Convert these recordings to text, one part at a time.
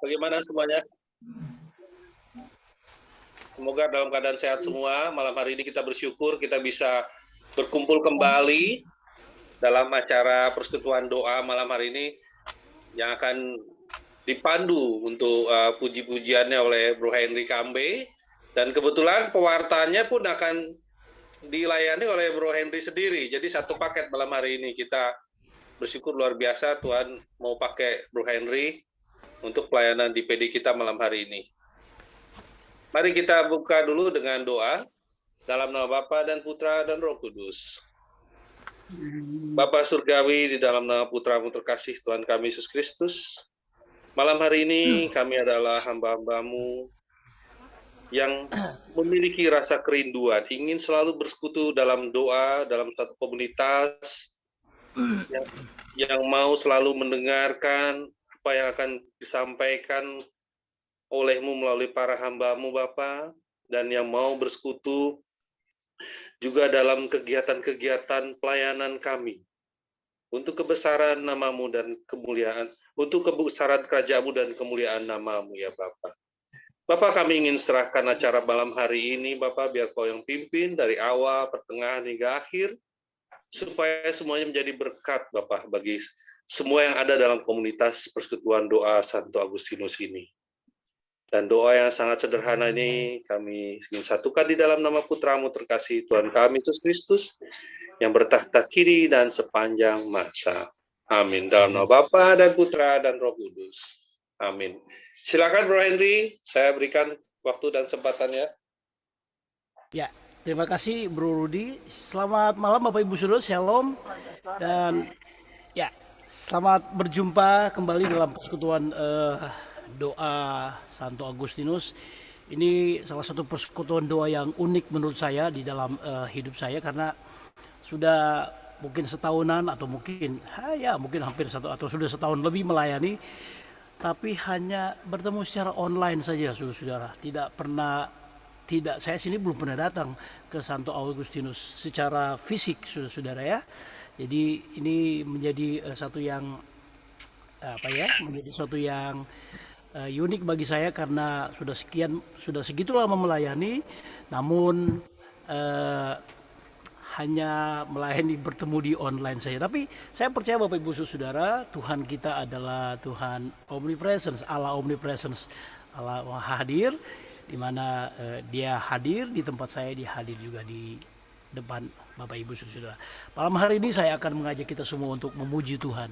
Bagaimana semuanya? Semoga dalam keadaan sehat semua. Malam hari ini kita bersyukur kita bisa berkumpul kembali dalam acara persekutuan doa malam hari ini yang akan dipandu untuk puji-pujiannya oleh Bro Henry Kambe, dan kebetulan pewartanya pun akan dilayani oleh Bro Henry sendiri. Jadi satu paket malam hari ini. Kita bersyukur luar biasa Tuhan mau pakai Bro Henry untuk pelayanan di PD kita malam hari ini. Mari kita buka dulu dengan doa dalam nama Bapa dan Putra dan Roh Kudus. Bapa Surgawi, di dalam nama Putra-Mu terkasih Tuhan kami Yesus Kristus, malam hari ini kami adalah hamba-hamba-Mu yang memiliki rasa kerinduan, ingin selalu bersekutu dalam doa, dalam satu komunitas, yang mau selalu mendengarkan apa yang akan disampaikan oleh-Mu melalui para hamba-Mu Bapa, dan yang mau bersekutu juga dalam kegiatan-kegiatan pelayanan kami untuk kebesaran nama-Mu dan kemuliaan, untuk kebesaran kerajaan-Mu dan kemuliaan nama-Mu ya Bapa. Bapak, kami ingin serahkan acara malam hari ini, Bapak, biar Kau yang pimpin dari awal, pertengahan, hingga akhir, supaya semuanya menjadi berkat, Bapak, bagi semua yang ada dalam komunitas persekutuan doa Santo Agustinus ini. Dan doa yang sangat sederhana ini kami ingin satukan di dalam nama Putra-Mu terkasih Tuhan kami Yesus Kristus, yang bertahta kiri dan sepanjang masa. Amin. Dalam nama Bapa dan Putra dan Roh Kudus. Amin. Silakan Bro Henry, saya berikan waktu dan kesempatannya. Ya, terima kasih Bro Rudi. Selamat malam Bapak Ibu Saudara, Shalom. Dan ya, selamat berjumpa kembali dalam persekutuan doa Santo Agustinus. Ini salah satu persekutuan doa yang unik menurut saya di dalam hidup saya, karena sudah mungkin setahunan atau mungkin hampir sudah setahun lebih melayani, tapi hanya bertemu secara online saja, saudara-saudara. Saya sini belum pernah datang ke Santo Agustinus secara fisik, saudara-saudara ya. Jadi ini menjadi satu yang unik bagi saya, karena sudah segitu lama melayani, namun hanya melayani bertemu di online saja. Tapi saya percaya Bapak Ibu Saudara, Tuhan kita adalah Tuhan omnipresence, Allah omnipresence, Allah hadir, di mana Dia hadir di tempat saya, Dia hadir juga di depan Bapak Ibu Saudara. Malam hari ini saya akan mengajak kita semua untuk memuji Tuhan.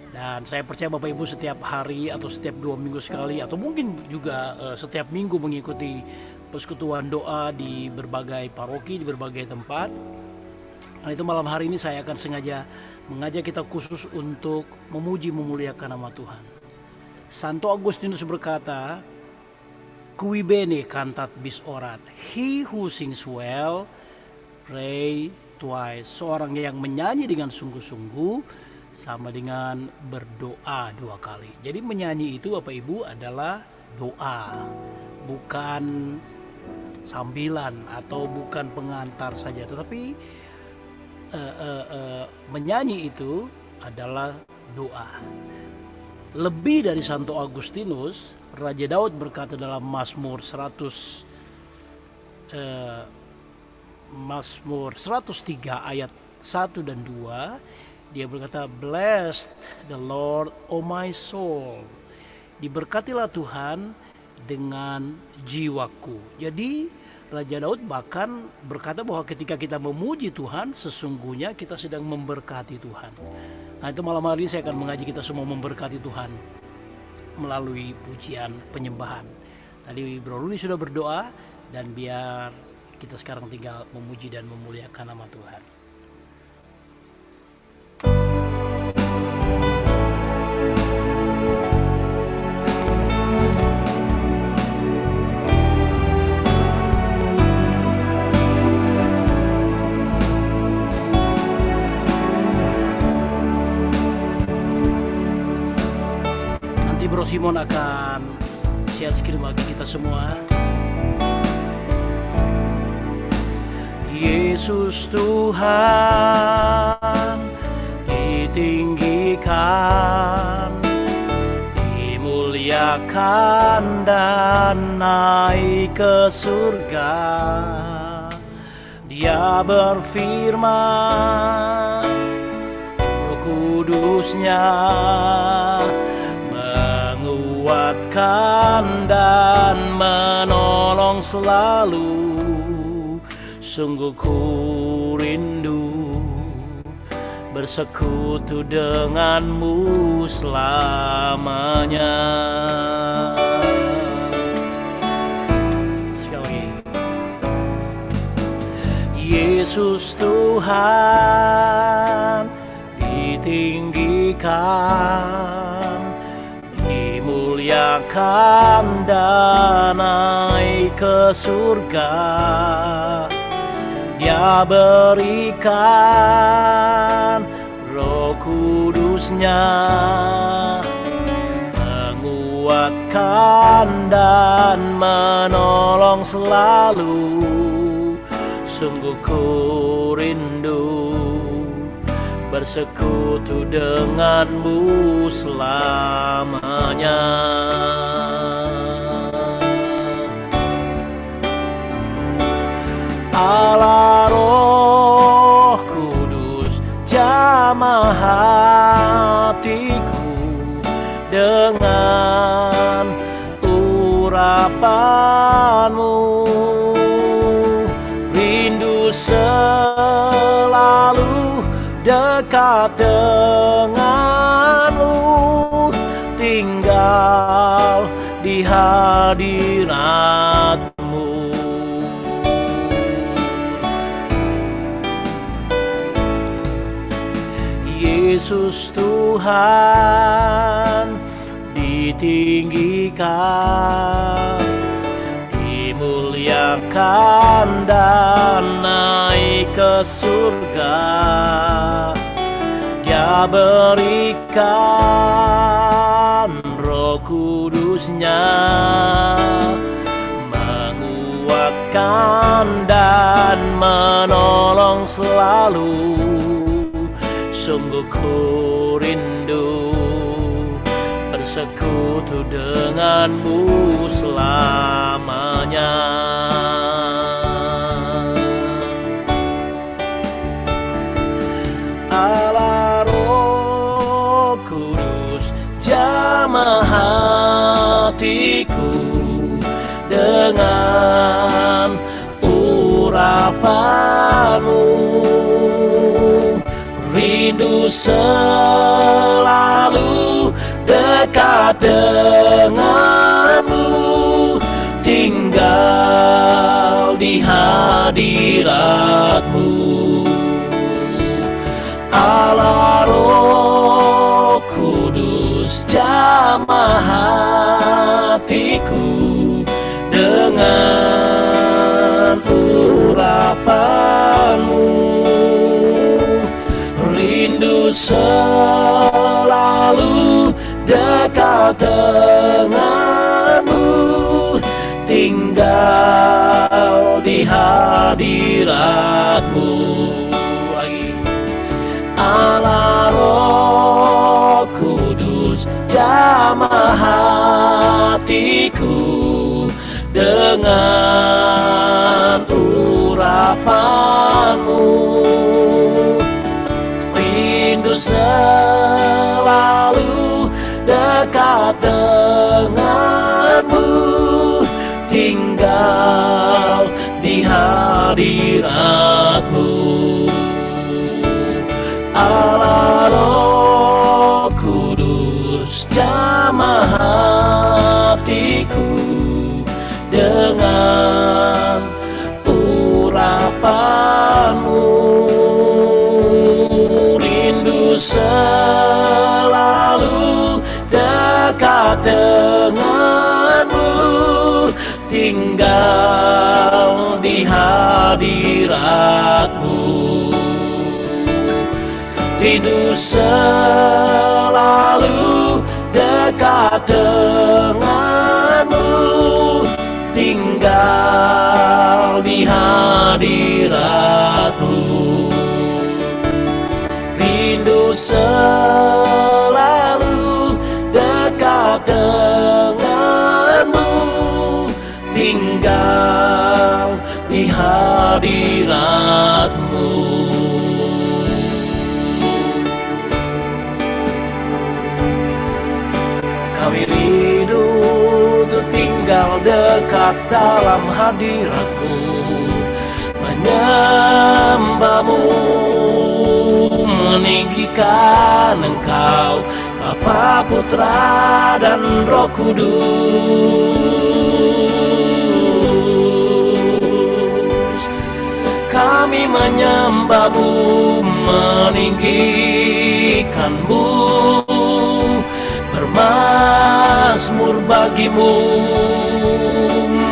Dan saya percaya Bapak Ibu setiap hari atau setiap 2 minggu sekali, atau mungkin juga setiap minggu mengikuti persekutuan doa di berbagai paroki, di berbagai tempat. Nah, itu malam hari ini saya akan sengaja mengajak kita khusus untuk memuji memuliakan nama Tuhan. Santo Agustinus berkata, "Cui bene cantat bis orat, he who sings well pray twice." Seorang yang menyanyi dengan sungguh-sungguh sama dengan berdoa 2 kali. Jadi menyanyi itu Bapak Ibu adalah doa, bukan sambilan atau bukan pengantar saja, tetapi menyanyi itu adalah doa. Lebih dari Santo Agustinus, Raja Daud berkata dalam Mazmur 103 ayat 1 dan 2, dia berkata, "Blessed the Lord, O my soul." Diberkatilah Tuhan dengan jiwaku. Jadi Raja Daud bahkan berkata bahwa ketika kita memuji Tuhan, sesungguhnya kita sedang memberkati Tuhan. Nah, itu malam hari ini saya akan mengajak kita semua memberkati Tuhan melalui pujian penyembahan. Tadi Bro Rudi sudah berdoa, dan biar kita sekarang tinggal memuji dan memuliakan nama Tuhan. Bro Simon akan share screen bagi kita semua. Yesus Tuhan ditinggikan, dimuliakan dimuliakan dan naik ke surga. Dia berfirman, Roh Kudusnya menguatkan dan menolong selalu. Sungguh ku rindu bersekutu denganmu selamanya. Sekali lagi. Yesus Tuhan ditinggikan, dimuliakan dan naik ke surga. Dia berikan Roh Kudusnya, menguatkan dan menolong selalu. Sungguh ku rindu bersekutu denganmu selamanya. Allah Roh Kudus jamah hatiku dengan urapanmu. Rindu selalu dekat denganmu, tinggal di hadiratmu. Yesus Tuhan ditinggikan, dimuliakan dan naik ke surga. Dia berikan Roh Kudusnya, menguatkan dan menolong selalu. Sungguh ku rindu bersekutu denganmu selamanya. Allah Roh Kudus jamah hatiku dengan urapanmu. Rindu selalu dekat denganmu, tinggal di hadiratmu. Allah Roh Kudus jamah hatiku dengan urapanmu. Rindu selalu dekat denganmu, tinggal di hadiratmu. Lagi. Allah Roh Kudus jamah hatiku dengan urapanmu. Selalu dekat denganmu, tinggal di hadiratmu. Allah Roh Kudus jamah hatiku dengan urapanmu. Selalu dekat denganmu, tinggal di hadiratmu. Rindu selalu dekat denganmu, tinggal di hadiratmu. Rindu selalu dekat denganmu, hadirat-Mu. Kami rindu untuk tinggal dekat dalam hadirat-Mu, menyembah-Mu, meninggikan Engkau, Bapa, Putra, dan Roh Kudus. Kami menyembah-Mu, meninggikan-Mu, bermazmur bagi-Mu,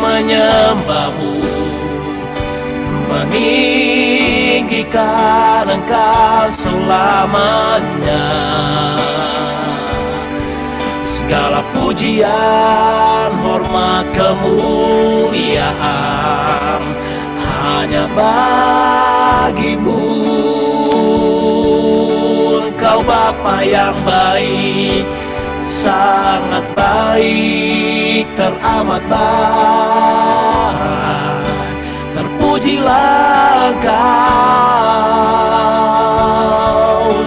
menyembah-Mu, meninggikan Engkau selamanya. Segala pujian, hormat, kemuliaan hanya bagi-Mu. Engkau Bapa yang baik, sangat baik, teramat baik. Terpujilah Engkau,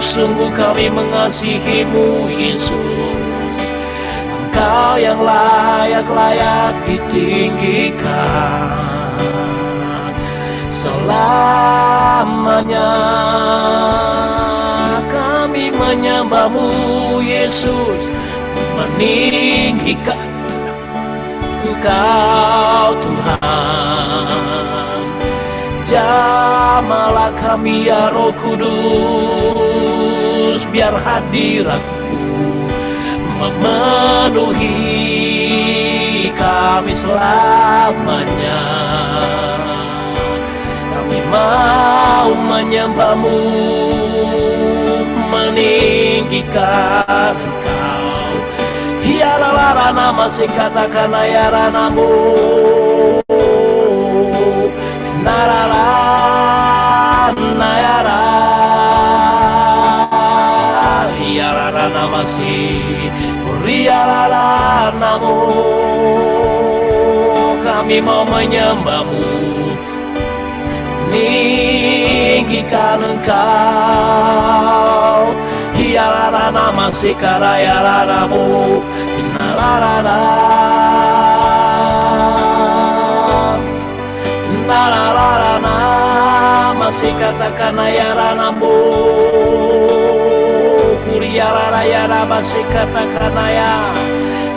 sungguh kami mengasihi-Mu Yesus. Engkau yang layak ditinggikan selamanya. Kami menyembah-Mu Yesus, meninggikan Engkau Tuhan. Jamalah kami ya Roh Kudus, biar hadirat-Mu memenuhi kami selamanya. Kami mau menyembah-Mu, meninggikan Engkau. Hialalara nama si katakan ayaranamu, nararan ayara, hialara nama si rialara namu. Kami mau menyembah-Mu, meninggikan Engkau. Hialara nama si karayara namu, nalarara, nalarara nama si katakan ayara namu, kuriara raya basi katakan ayah.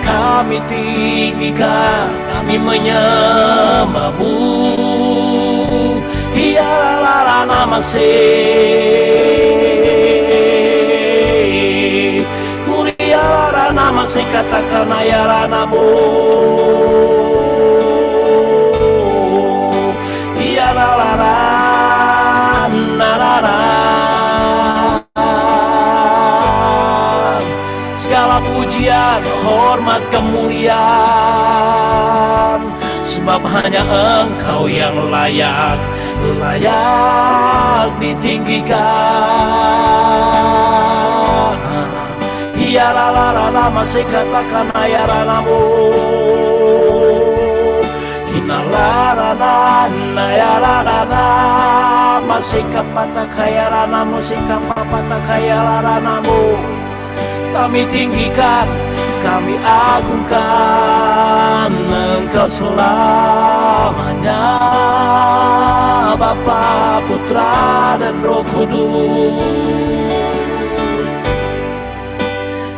Kami tinggikan, kami menyembah-Mu. Hialara nama si kuriara nama si katakan ayara namu. Hialara narara. Segala pujian, hormat, kemuliaan, sebab hanya Engkau yang layak ditinggikan. Hiarara masih katakan ayaranamu, hinalarana nayarana masih kapata kayaranamu, sikapapata kayaranamu. Kami tinggikan, kami agungkan Engkau selamanya, Bapa, Putra, dan Roh Kudus.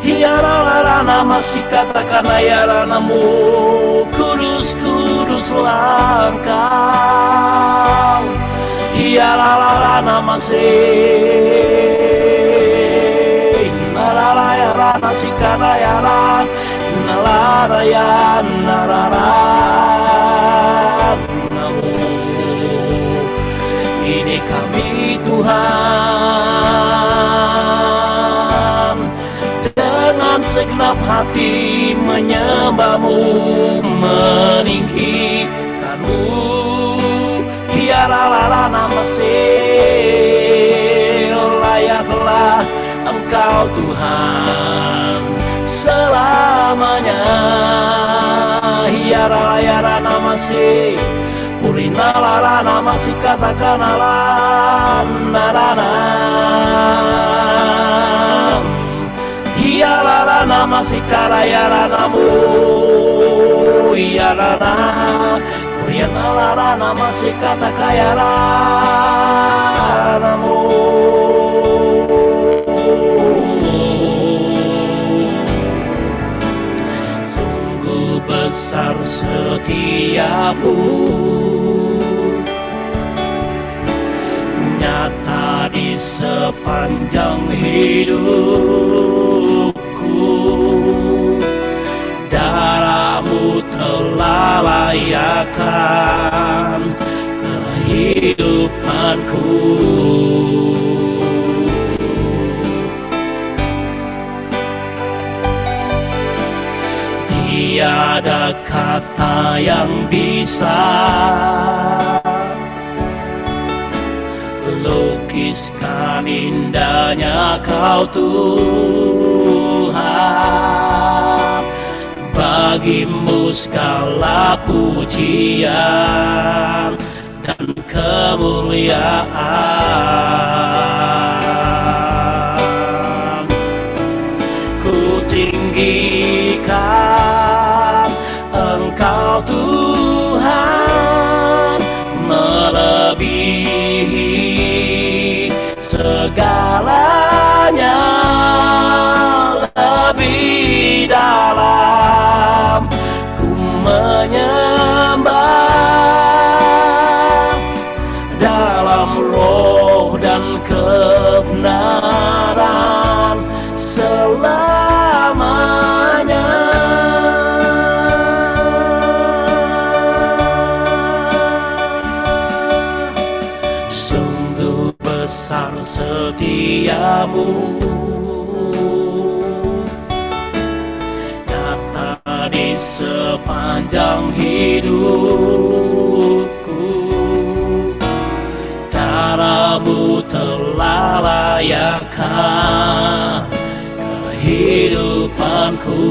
Hiarana masih katakan ayaranamu, kudus, kuduslah Engkau. Hiarana masih narayana sikarayaran nalarayan nararan namu. Ini kami Tuhan, dengan segenap hati menyembah-Mu, meninggikan-Mu. Hiararana masih layaklah Engkau Tuhan selamanya. Hiararana masih Kurinalarana masih katakanlah narana. Hialarana masih karayaranamu. Hialarana. Kurinalarana masih katakayaranamu. Sungguh besar setiamu, nyata di sepanjang hidupku. Darahmu telah layakkan kehidupanku. Tiada kata yang bisa lukiskan indahnya Kau Tuhan. Bagimu segala pujian dan kemuliaan. Ku tinggikan Engkau Tuhan, melebihi segalanya, lebih dalam ku menyembah dalam roh dan kebenaran selamanya. Sungguh besar setiamu, nyata di sepanjang hidupku. Darahmu telah layakkan kehidupanku.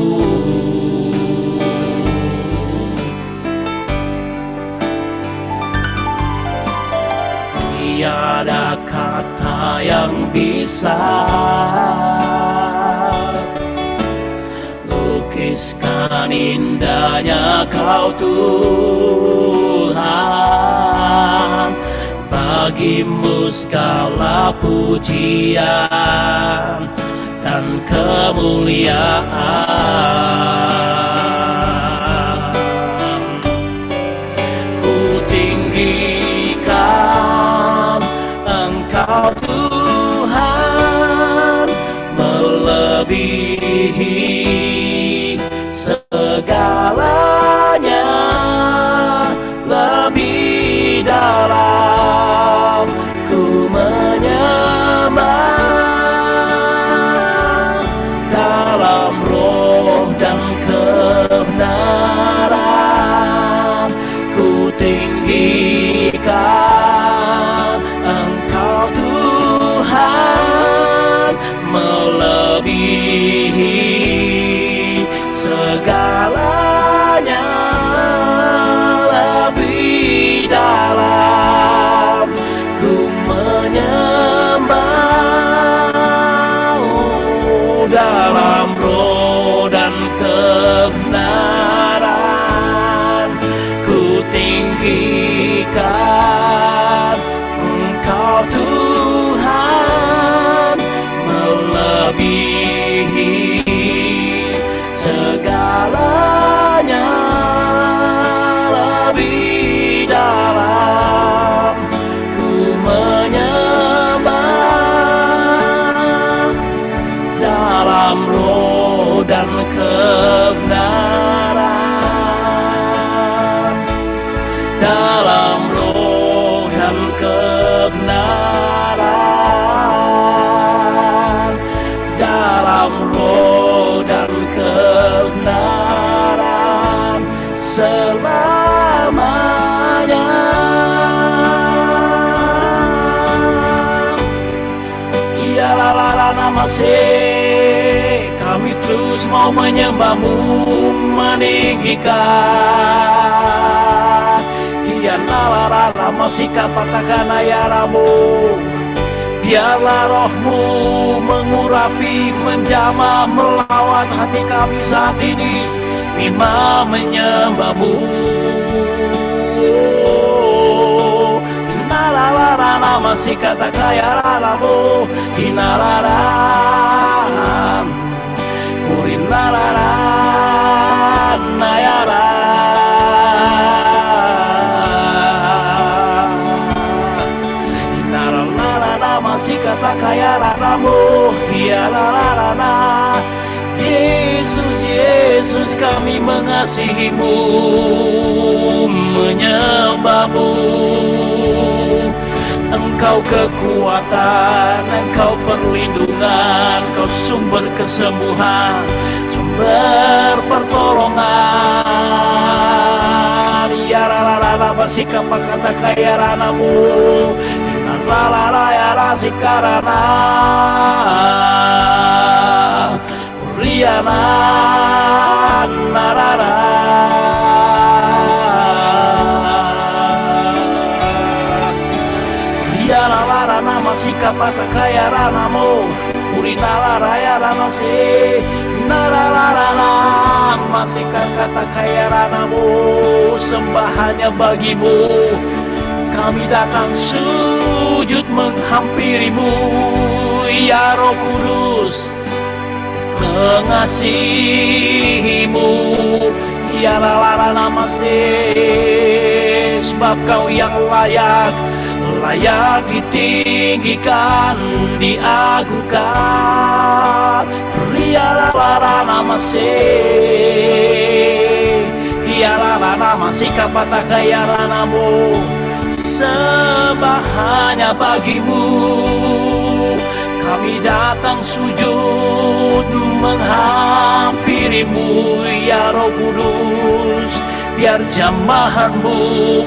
Tiada kata yang bisa lukiskan indahnya Kau Tuhan. Bagimu segala pujian dan kemuliaan. Ku tinggikan Engkau Tuhan, melebihi segalanya, lebih dalam ku menyembah dalam roh dan kebenaran. Ku tinggikan Engkau Tuhan, melebihi segalanya, lebih dalam ku menyembah dalam roh dan kebenaran. Ku tinggikan Engkau Tuhan, melebihi segalanya, lebih dalam ku menyembah dalam roh dan kebenaran, dalam roh dan kebenaran, dalam roh dan kebenaran selamanya. Ya lalala masih kami terus mau menyembah-Mu, meninggikan. Ya la masih kapatakan ayaramu. Biarlah rohmu mengurapi, menjamah, melawat hati kami saat ini. Mima menyembahmu. Inarara masih kata kaya raramu. Inarara kurinarara nayara. Inarara masih kata kaya raramu. Hiarara. Yesus, Yesus, kami mengasihimu, menyembahmu. Engkau kekuatan, Engkau perlindungan, Engkau sumber kesembuhan, sumber pertolongan. Ya rara basika pakata kaya ranamu, rara ya rasikarana. Riana narara Riana lara nama sikapata kaya ranamu Urina raya rana si narara masih kata kaya ranamu. Sembah hanya bagimu, kami datang sujud menghampirimu, ya Roh Kudus. Mengasihimu, ya lara nama sebab kau yang layak ditinggikan, diagungkan. Ya lara nama ya lara nama kapata kaya ranamu. Sembah hanya bagimu, kami datang sujud menghampirimu, ya Roh Kudus. Biar jamahanmu,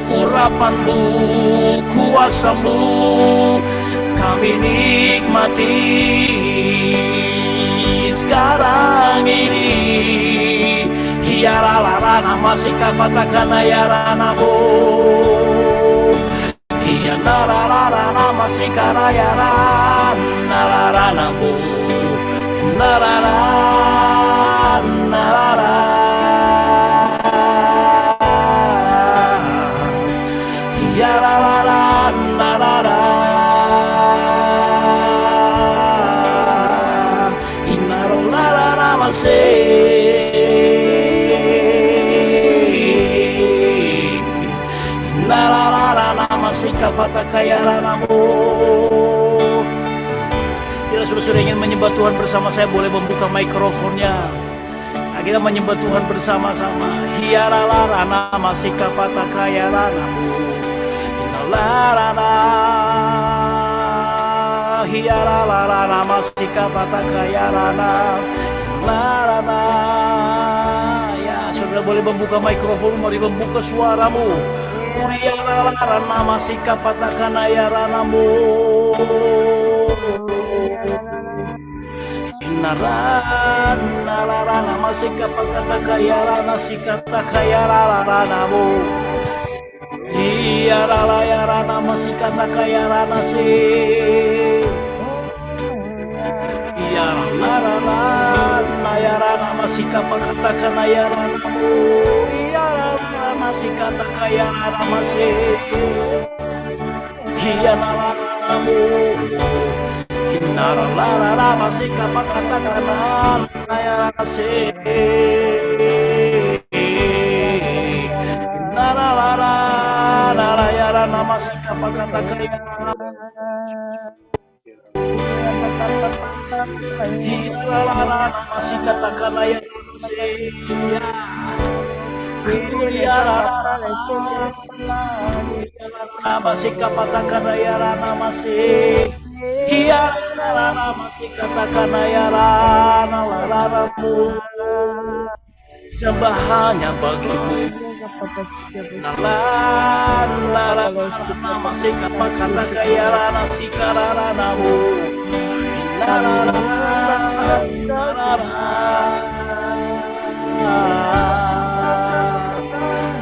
urapanmu, kuasamu kami nikmati sekarang ini. Hiara larana masih kapatakan ayaranamu. Nararana masih karayaran nararanamu. Nararan narara ya nararan narara inararana masih nararana masih kapata kaya ranamu. Bila saudara ingin menyembah Tuhan bersama saya, boleh membuka mikrofonnya. Nah, kita menyembah Tuhan bersama-sama. Hiaralarana masih kapata kaya ranamu. Inalarana hiaralarana masih kapata kaya ranamu. Inalarana. Ya, saudara boleh membuka mikrofon, mari membuka suaramu. Hiaralarana masih kapata kaya ranamu. Naran nalarana masih kapakata kaya rana sikata kaya ranamu. Iya raya rana masih kata kaya rana si. Iya larana ya rana masih kapakata kaya ranamu. Iya rana masih kata kaya rana masih. Iya nalaranamu. Narara masih kapakata kanan naya kasih. Narara narayara masih kapakata kaya. Narara masih kata kanaya kasih. Masih kapata kanaya masih. Iya rana masih katakan ayarana laranamu. Sembah hanya bagimu. Nalan larana masih kata kayarana sikaranamu.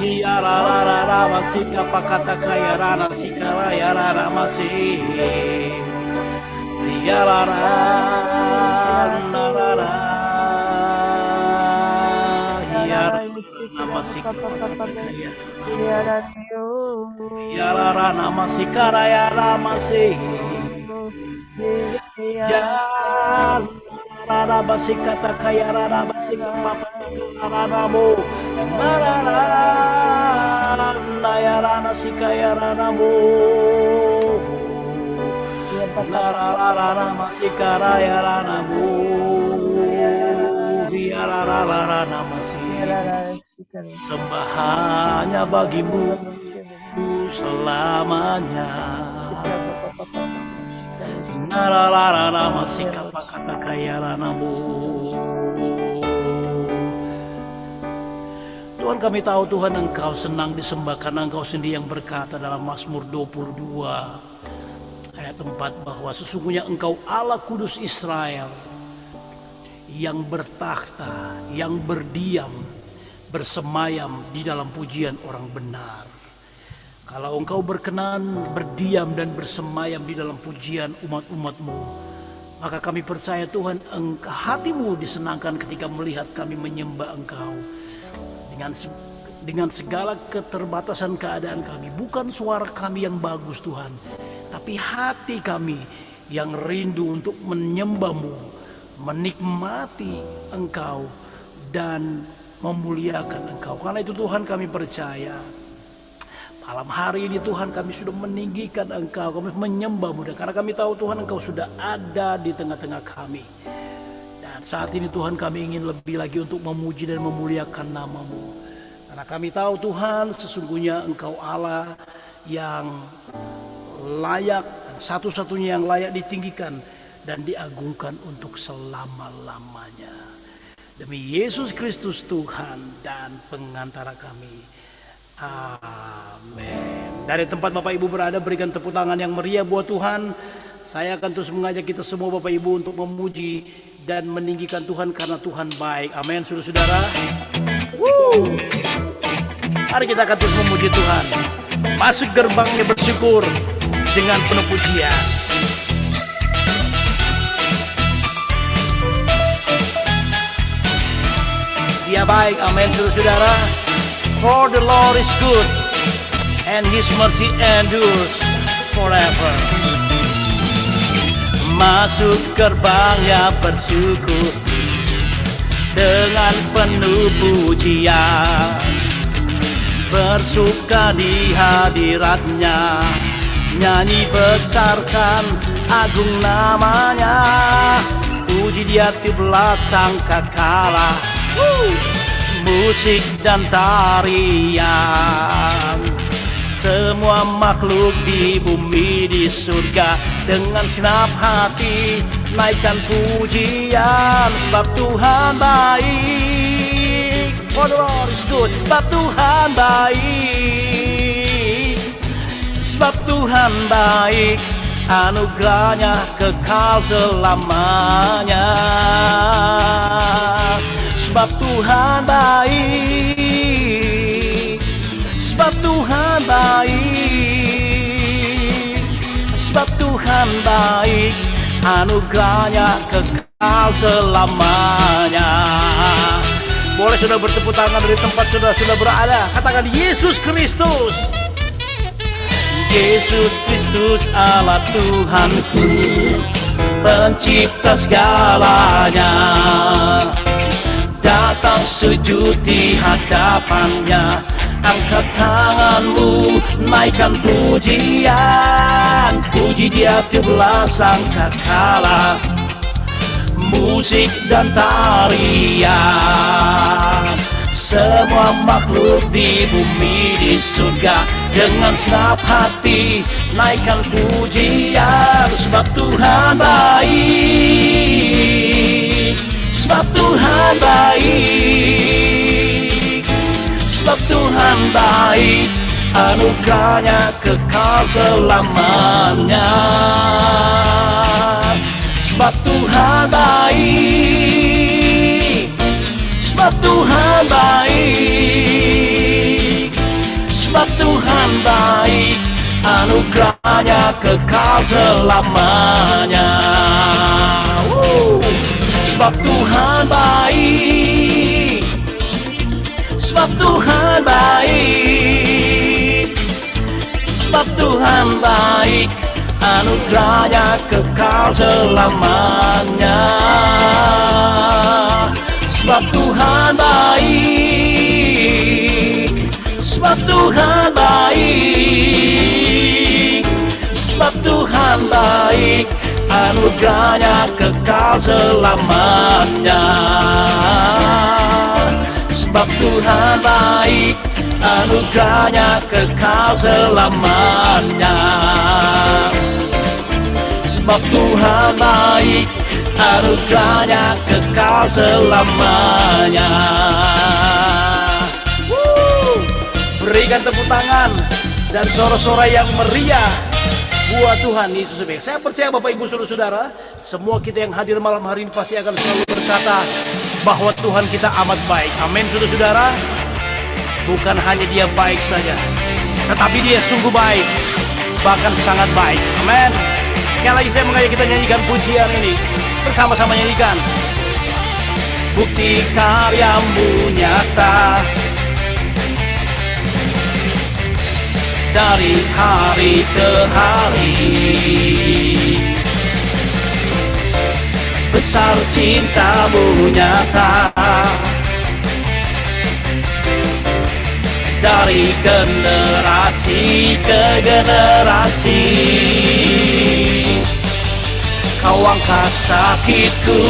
Iya rana masika pakata kaya rana sikara ya rana masih ya rana narara ya rana masika pakata kaya ya rana masikara ya rana masih ya rana basikata kaya rana basika pakata rana mo narara Nayarana sikayarana mo Narararana masikarayarana mo Yarararana masih Sembah bagimu selamanya Narararana masikapakata kayarana mo. Tuhan, kami tahu Tuhan Engkau senang disembah karena Engkau sendiri yang berkata dalam Mazmur 22 ayat 4 bahwa sesungguhnya Engkau Allah Kudus Israel yang bertakhta, yang berdiam, bersemayam di dalam pujian orang benar. Kalau Engkau berkenan berdiam dan bersemayam di dalam pujian umat-umat-Mu, maka kami percaya Tuhan, hati-Mu disenangkan ketika melihat kami menyembah Engkau. Dengan segala keterbatasan keadaan kami, bukan suara kami yang bagus Tuhan, tapi hati kami yang rindu untuk menyembah-Mu, menikmati Engkau dan memuliakan Engkau. Karena itu Tuhan, kami percaya malam hari ini Tuhan kami sudah meninggikan Engkau, kami menyembah-Mu, karena kami tahu Tuhan Engkau sudah ada di tengah-tengah kami. Saat ini Tuhan, kami ingin lebih lagi untuk memuji dan memuliakan nama-Mu. Karena kami tahu Tuhan, sesungguhnya Engkau Allah yang layak, satu-satunya yang layak ditinggikan dan diagungkan untuk selama-lamanya. Demi Yesus Kristus Tuhan dan pengantara kami. Amin. Dari tempat Bapak Ibu berada, berikan tepuk tangan yang meriah buat Tuhan. Saya akan terus mengajak kita semua Bapak Ibu untuk memuji dan meninggikan Tuhan karena Tuhan baik. Amin, saudara-saudara. Mari kita akan terus memuji Tuhan. Masuk gerbangnya bersyukur dengan penuh pujian. Dia baik, amin, saudara-saudara. For the Lord is good and His mercy endures forever. Masuk gerbangnya bersyukur dengan penuh pujian, bersuka di hadiratnya, nyanyi besarkan agung namanya, puji Dia tiuplah sangkakala, musik dan tarian. Semua makhluk di bumi di surga dengan senap hati naikkan pujian, sebab Tuhan baik. For the Lord is good, sebab Tuhan baik. Sebab Tuhan baik, anugerahnya kekal selamanya. Sebab Tuhan baik, sebab Tuhan baik, sebab Tuhan baik, anugerahnya kekal selamanya. Boleh sudah bertepuk tangan dari tempat sudah berada. Katakan Yesus Kristus. Yesus Kristus Allah Tuhanku, pencipta segalanya. Datang sujud di hadapannya, angkat tanganmu, naikkan pujian, puji Dia tiuplah sangkakala, musik dan tarian. Semua makhluk di bumi di surga dengan senap hati naikkan pujian, sebab Tuhan baik, sebab Tuhan baik, sebab Tuhan baik, anugerahnya kekal selamanya. Sebab Tuhan baik, sebab Tuhan baik, sebab Tuhan anugerahnya kekal selamanya. Sebab Tuhan baik, sebab Tuhan baik, sebab Tuhan baik, anugerahnya kekal selamanya. Sebab Tuhan baik, sebab Tuhan baik, sebab Tuhan baik, anugerahnya kekal selamanya. Sebab Tuhan baik, anugerahnya kekal selamanya. Sebab Tuhan baik, anugerahnya kekal selamanya. Berikan tepuk tangan dan sorak-sorai yang meriah buat Tuhan Yesus baik. Saya percaya Bapak Ibu Saudara, semua kita yang hadir malam hari ini pasti akan selalu berkata bahwa Tuhan kita amat baik. Amin saudara-saudara. Bukan hanya Dia baik saja, tetapi Dia sungguh baik, bahkan sangat baik. Amin. Sekali lagi saya mengajak kita nyanyikan pujian ini, bersama-sama nyanyikan. Bukti karya-Mu nyata dari hari ke hari, besar cinta-Mu nyata dari generasi ke generasi. Kau angkat sakitku,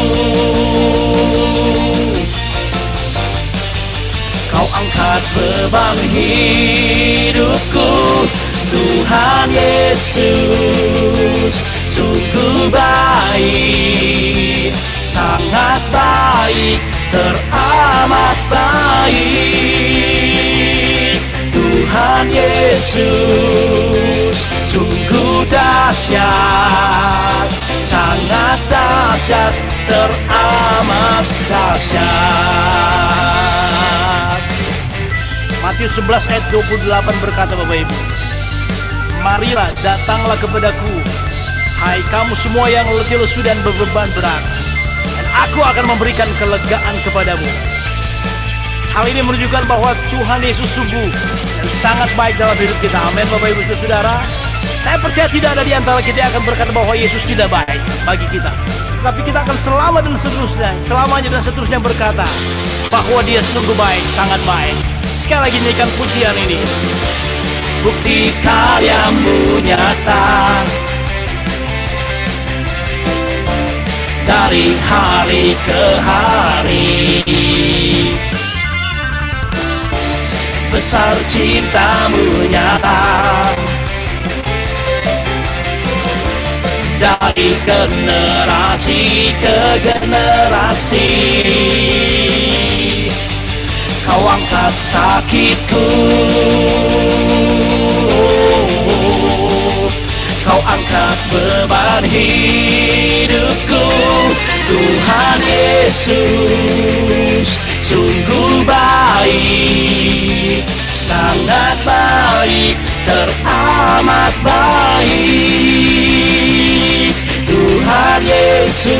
Kau angkat beban hidupku. Tuhan Yesus sungguh baik, sangat baik, teramat baik. Tuhan Yesus sungguh dahsyat, sangat dahsyat, teramat dahsyat. Matius 11 ayat 28 berkata Bapak Ibu, marilah datanglah kepadaku, hai kamu semua yang letih lesu dan beban berat, dan aku akan memberikan kelegaan kepadamu. Hal ini menunjukkan bahwa Tuhan Yesus sungguh dan sangat baik dalam hidup kita. Amin Bapak Ibu Saudara. Saya percaya tidak ada di antara kita yang akan berkata bahwa Yesus tidak baik bagi kita. Tapi kita akan selama dan seterusnya, selamanya dan seterusnya berkata bahwa Dia sungguh baik, sangat baik. Sekali lagi nyanyikan pujian ini. Bukti karya-Mu nyata dari hari ke hari, besar cinta-Mu nyata dari generasi ke generasi. Kau angkat sakitku, Kau angkat beban hidupku. Tuhan Yesus sungguh baik, sangat baik, teramat baik. Tuhan Yesus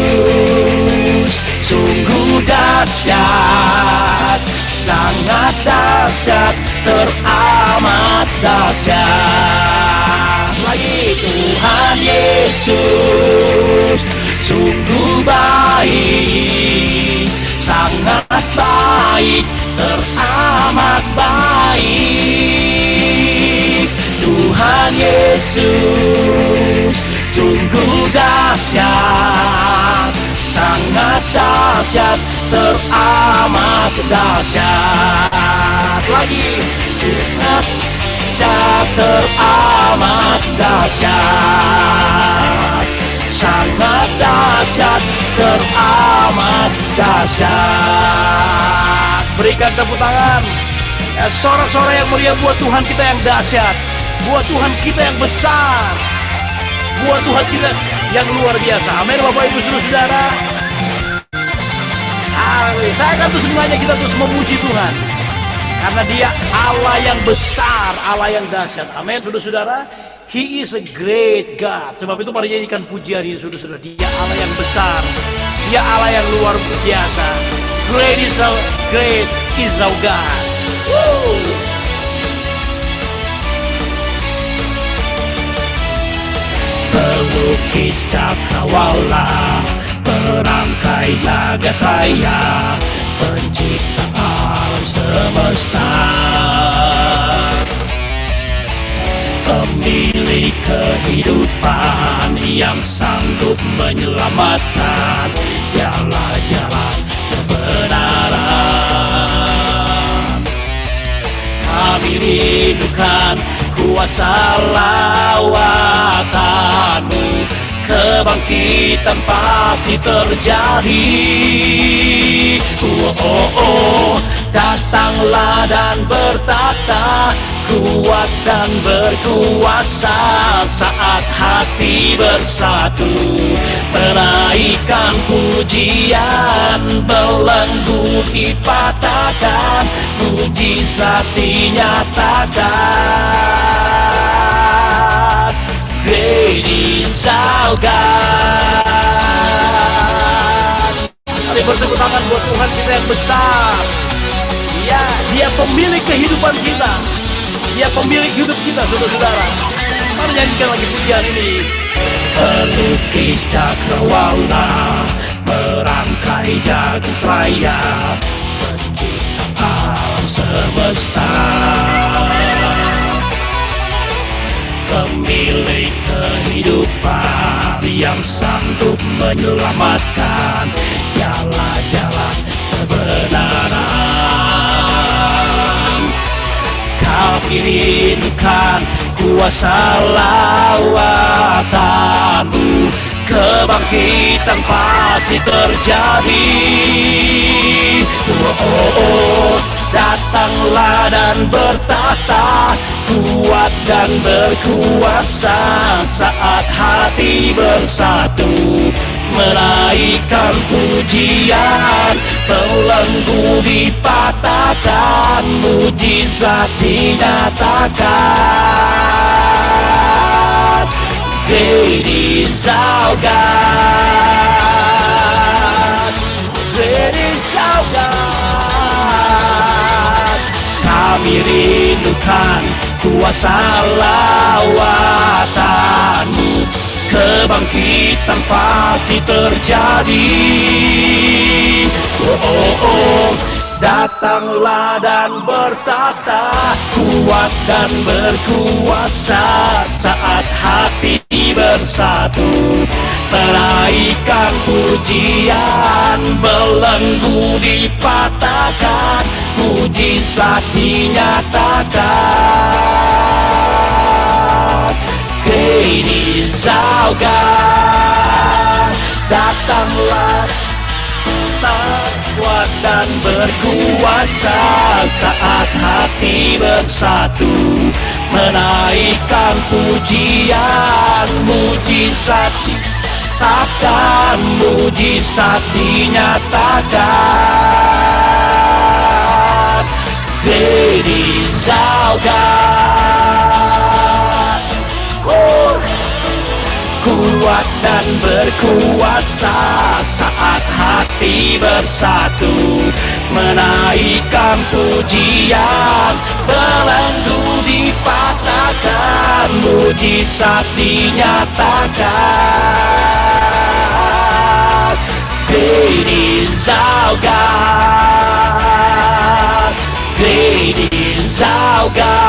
sungguh dahsyat, sangat dahsyat, teramat dahsyat. Lagi, Tuhan Yesus sungguh baik, sangat baik, teramat baik. Tuhan Yesus sungguh dahsyat, sangat dahsyat, teramat dahsyat. Lagi, dahsyat, teramat dahsyat, sangat dahsyat, teramat dahsyat. Berikan tepuk tangan, sorak-sorai yang meriah buat Tuhan kita yang dahsyat, buat Tuhan kita yang besar, buat Tuhan kita yang luar biasa. Amin Bapak Ibu Saudara. Saya akan terus mengajak kita terus memuji Tuhan, karena Dia Allah yang besar, Allah yang dahsyat. Amin saudara-saudara. He is a great God. Sebab itu mari nyanyikan pujian ini, saudara-saudara. Dia Allah yang besar. Dia Allah yang luar biasa. Great is our God. Woo! Pelukis cakrawala, perangkai jagat raya, pencipta alam semesta, pemilik kehidupan yang sanggup menyelamatkan. Dialah jalan kebenaran. Kami rindukan kuasa lawatanmu, kebangkitan pasti terjadi. Datanglah dan bertata, kuat dan berkuasa, saat hati bersatu, menaikkan pujian, belenggu dipatahkan, mujizat dinyatakan. Great is our God. Mari bertepuk tangan buat Tuhan kita yang besar. Ya, Dia pemilik kehidupan kita. Dia pemilik hidup kita, saudara-saudara. Mari nyanyikan lagi pujian ini. Pelukis cakrawala, merangkai jagat raya, pencipta alam semesta, pemilik kehidupan yang sanggup menyelamatkan. Dialah jalan kebenaran. Kami rindukan kuasa lawatanmu, kebangkitan pasti terjadi. Datanglah dan bertahta, kuat dan berkuasa, saat hati bersatu, menaikkan pujian, belenggu dipatahkan, mujizat dinyatakan. Great is our God. Great is our God. Kami rindukan kuasa lawatanmu, kebangkitan pasti terjadi. Datanglah dan bertata, kuat dan berkuasa, saat hati bersatu, menaikkan pujian, belenggu dipatahkan, mujizat dinyatakan. Great is our God. Datanglah, kuat dan berkuasa, saat hati bersatu, menaikkan pujian, mujizat dinyatakan, mujizat dinyatakan. Great is our God. Kuat dan berkuasa, saat hati bersatu, menaikkan pujian, belenggu dipatahkan, mujizat dinyatakan. Great is our God. Great is our God.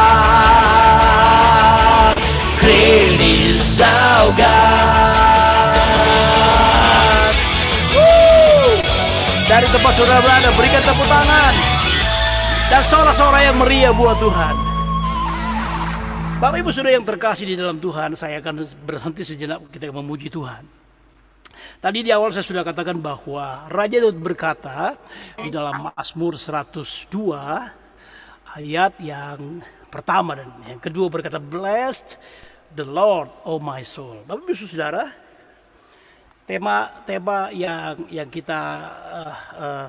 Great is our God. Dari tempat saudara berada, berikan tepuk tangan dan sorak-sorai yang meriah buat Tuhan. Bapak Ibu Saudara yang terkasih di dalam Tuhan, saya akan berhenti sejenak kita memuji Tuhan. Tadi di awal saya sudah katakan bahwa Raja Daud berkata di dalam Mazmur 102 ayat yang pertama dan yang kedua berkata, Blessed the Lord, oh my soul. Bapak Ibu Saudara, tema yang kita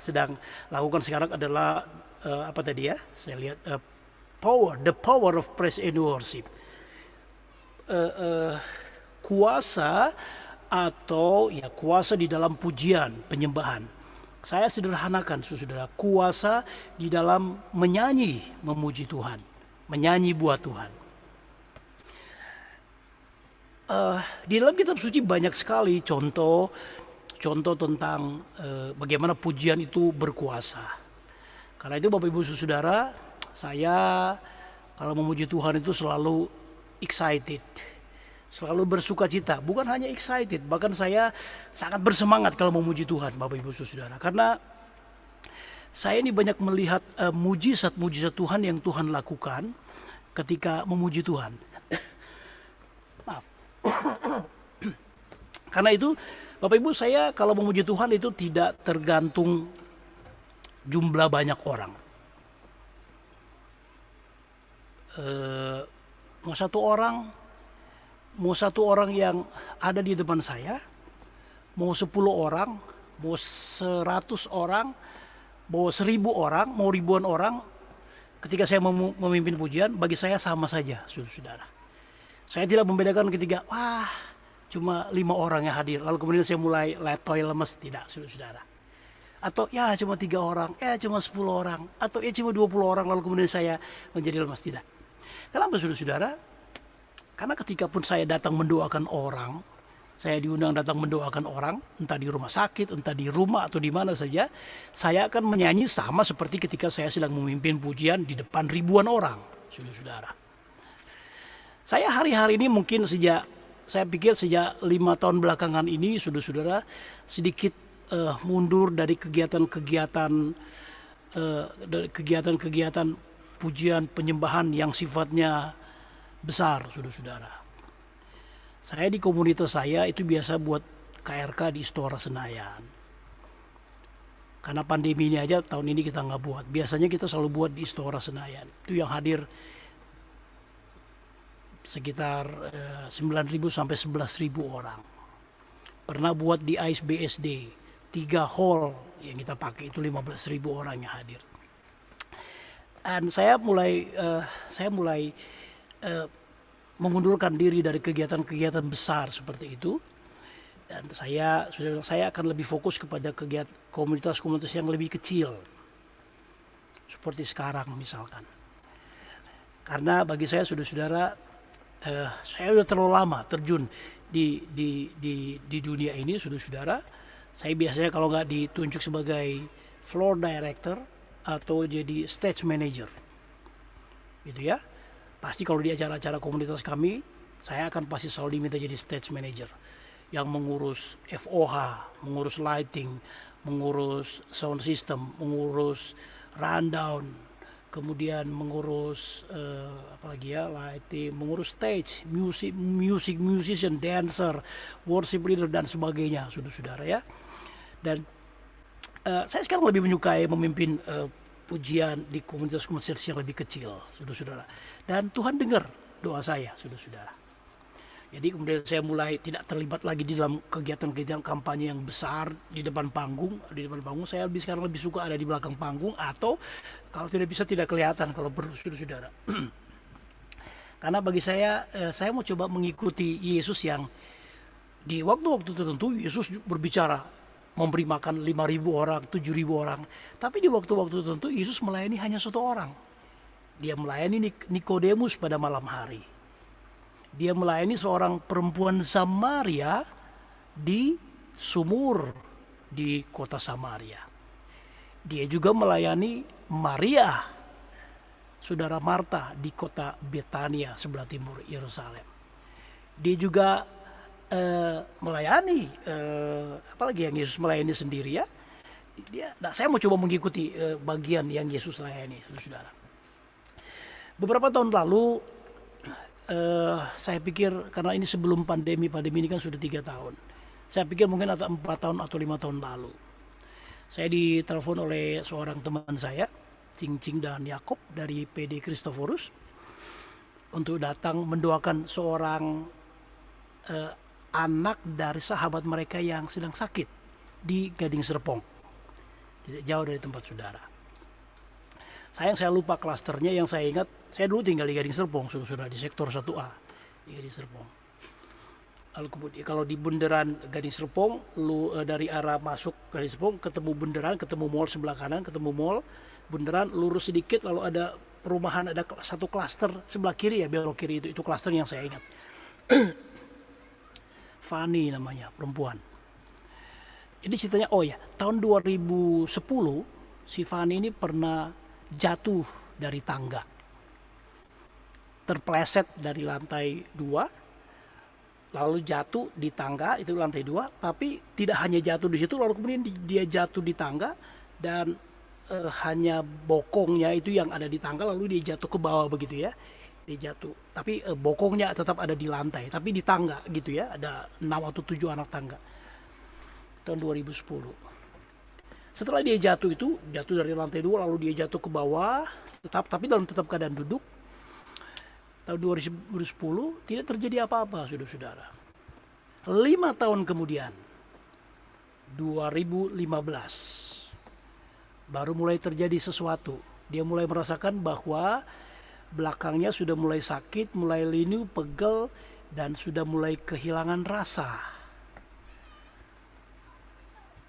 sedang lakukan sekarang adalah apa tadi ya? Saya lihat the power of praise and worship. eh, eh, kuasa atau ya kuasa di dalam pujian, penyembahan. Saya sederhanakan, saudara, kuasa di dalam menyanyi, memuji Tuhan, menyanyi buat Tuhan. Di dalam kitab suci banyak sekali contoh tentang bagaimana pujian itu berkuasa. Karena itu Bapak Ibu Saudara, saya kalau memuji Tuhan itu selalu excited, selalu bersuka cita. Bukan hanya excited, bahkan saya sangat bersemangat kalau memuji Tuhan, Bapak Ibu Saudara. Karena saya ini banyak melihat mujizat-mujizat Tuhan yang Tuhan lakukan ketika memuji Tuhan. Maaf. Karena itu Bapak Ibu, saya kalau memuji Tuhan itu tidak tergantung jumlah banyak orang. Mau satu orang yang ada di depan saya, mau 10 orang, mau 100 orang, mau 1000 orang, mau ribuan orang, ketika saya memimpin pujian, bagi saya sama saja, saudara. Saya tidak membedakan ketika, wah, cuma 5 orang yang hadir, lalu kemudian saya mulai letoy lemes, tidak, saudara. Atau ya cuma 3 orang, cuma 10 orang, atau ya cuma 20 orang, lalu kemudian saya menjadi lemes, tidak. Kenapa, saudara? Karena ketika pun saya datang mendoakan orang, saya diundang datang mendoakan orang, entah di rumah sakit, entah di rumah atau di mana saja, saya akan menyanyi sama seperti ketika saya sedang memimpin pujian di depan ribuan orang, saudara. Saya hari-hari ini mungkin saya pikir sejak 5 tahun belakangan ini, saudara, sedikit mundur dari kegiatan pujian penyembahan yang sifatnya besar, saudara. Saya di komunitas saya itu biasa buat KRK di Istora Senayan. Karena pandemi ini aja tahun ini kita nggak buat. Biasanya kita selalu buat di Istora Senayan. Itu yang hadir sekitar 9.000 sampai 11.000 orang. Pernah buat di AISBSD, 3 hall yang kita pakai itu 15.000 orang yang hadir. Dan saya mulai mengundurkan diri dari kegiatan-kegiatan besar seperti itu, dan saya akan lebih fokus kepada kegiatan komunitas-komunitas yang lebih kecil seperti sekarang misalkan. Karena bagi saya, saudara, saya sudah terlalu lama terjun di dunia ini, saudara. Saya biasanya kalau nggak ditunjuk sebagai floor director atau jadi stage manager, gitu ya. Pasti kalau di acara-acara komunitas kami, saya akan pasti selalu diminta jadi stage manager yang mengurus FOH, mengurus lighting, mengurus sound system, mengurus rundown, kemudian mengurus lighting, mengurus stage, musician, dancer, worship leader dan sebagainya, saudara ya. Dan saya sekarang lebih menyukai memimpin pujian di komunitas-komunitas yang lebih kecil, saudara. Dan Tuhan dengar doa saya, saudara. Jadi kemudian saya mulai tidak terlibat lagi di dalam kegiatan-kegiatan kampanye yang besar di depan panggung. Di depan panggung saya sekarang lebih suka ada di belakang panggung, atau kalau tidak bisa tidak kelihatan kalau saudara. Karena bagi saya mau coba mengikuti Yesus yang di waktu-waktu tertentu Yesus berbicara memberi makan 5.000 orang, 7.000 orang. Tapi di waktu-waktu tertentu Yesus melayani hanya 1 orang. Dia melayani Nikodemus pada malam hari. Dia melayani seorang perempuan Samaria di sumur di kota Samaria. Dia juga melayani Maria, saudara Marta, di kota Betania sebelah timur Yerusalem. Dia juga melayani apalagi yang Yesus melayani sendiri ya. Saya mau coba mengikuti bagian yang Yesus layani, saudara. Beberapa tahun lalu saya pikir, karena ini sebelum pandemi ini kan sudah 3 tahun. Saya pikir mungkin ada 4 tahun atau 5 tahun lalu. Saya ditelepon oleh seorang teman saya, Cing dan Yakob dari PD Kristoforus, untuk datang mendoakan seorang anak dari sahabat mereka yang sedang sakit di Gading Serpong, tidak jauh dari tempat saudara. Saya lupa klasternya, yang saya ingat saya dulu tinggal di Gading Serpong, saudara, di sektor 1A. di Gading Serpong. Lalu kemudian kalau di bundaran Gading Serpong, dari arah masuk Gading Serpong ketemu bundaran, ketemu mall sebelah kanan, ketemu mall, bundaran lurus sedikit lalu ada perumahan, ada satu klaster sebelah kiri ya, belok kiri itu klaster yang saya ingat. Fani namanya, perempuan. Jadi ceritanya, oh ya, tahun 2010 si Fani ini pernah jatuh dari tangga. Terpleset dari lantai 2, lalu jatuh di tangga itu lantai 2, tapi tidak hanya jatuh di situ, lalu kemudian dia jatuh di tangga dan hanya bokongnya itu yang ada di tangga, lalu dia jatuh ke bawah begitu ya. Dia jatuh, tapi bokongnya tetap ada di lantai, tapi di tangga gitu ya, ada 6 atau 7 anak tangga. Tahun 2010. Setelah dia jatuh itu, jatuh dari lantai 2 lalu dia jatuh ke bawah, tapi dalam tetap keadaan duduk. Tahun 2010 tidak terjadi apa-apa, saudara-saudara. 5 tahun kemudian, 2015, baru mulai terjadi sesuatu. Dia mulai merasakan bahwa belakangnya sudah mulai sakit, mulai linu, pegel, dan sudah mulai kehilangan rasa.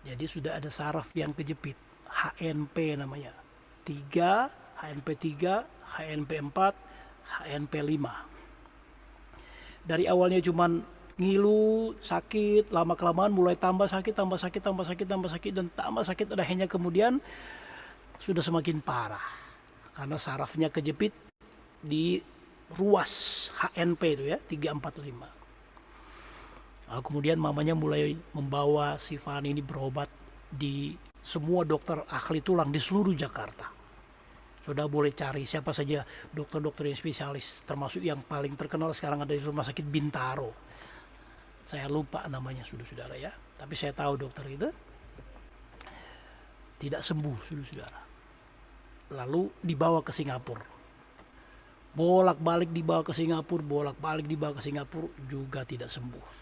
Jadi sudah ada saraf yang kejepit, HNP namanya. 3, HNP 3, HNP 4, HNP 5. Dari awalnya cuman ngilu, sakit, lama-kelamaan mulai tambah sakit, tambah sakit, tambah sakit, tambah sakit, dan tambah sakit, dan akhirnya kemudian sudah semakin parah. Karena sarafnya kejepit di ruas HNP itu ya, 3, 4, 5. Lalu kemudian mamanya mulai membawa si Fani ini berobat di semua dokter ahli tulang di seluruh Jakarta. Sudah boleh cari siapa saja dokter-dokter yang spesialis, termasuk yang paling terkenal sekarang ada di Rumah Sakit Bintaro. Saya lupa namanya saudara-saudara ya, tapi saya tahu dokter itu tidak sembuh saudara-saudara. Lalu dibawa ke Singapura. Bolak-balik dibawa ke Singapura, bolak-balik dibawa ke Singapura, juga tidak sembuh.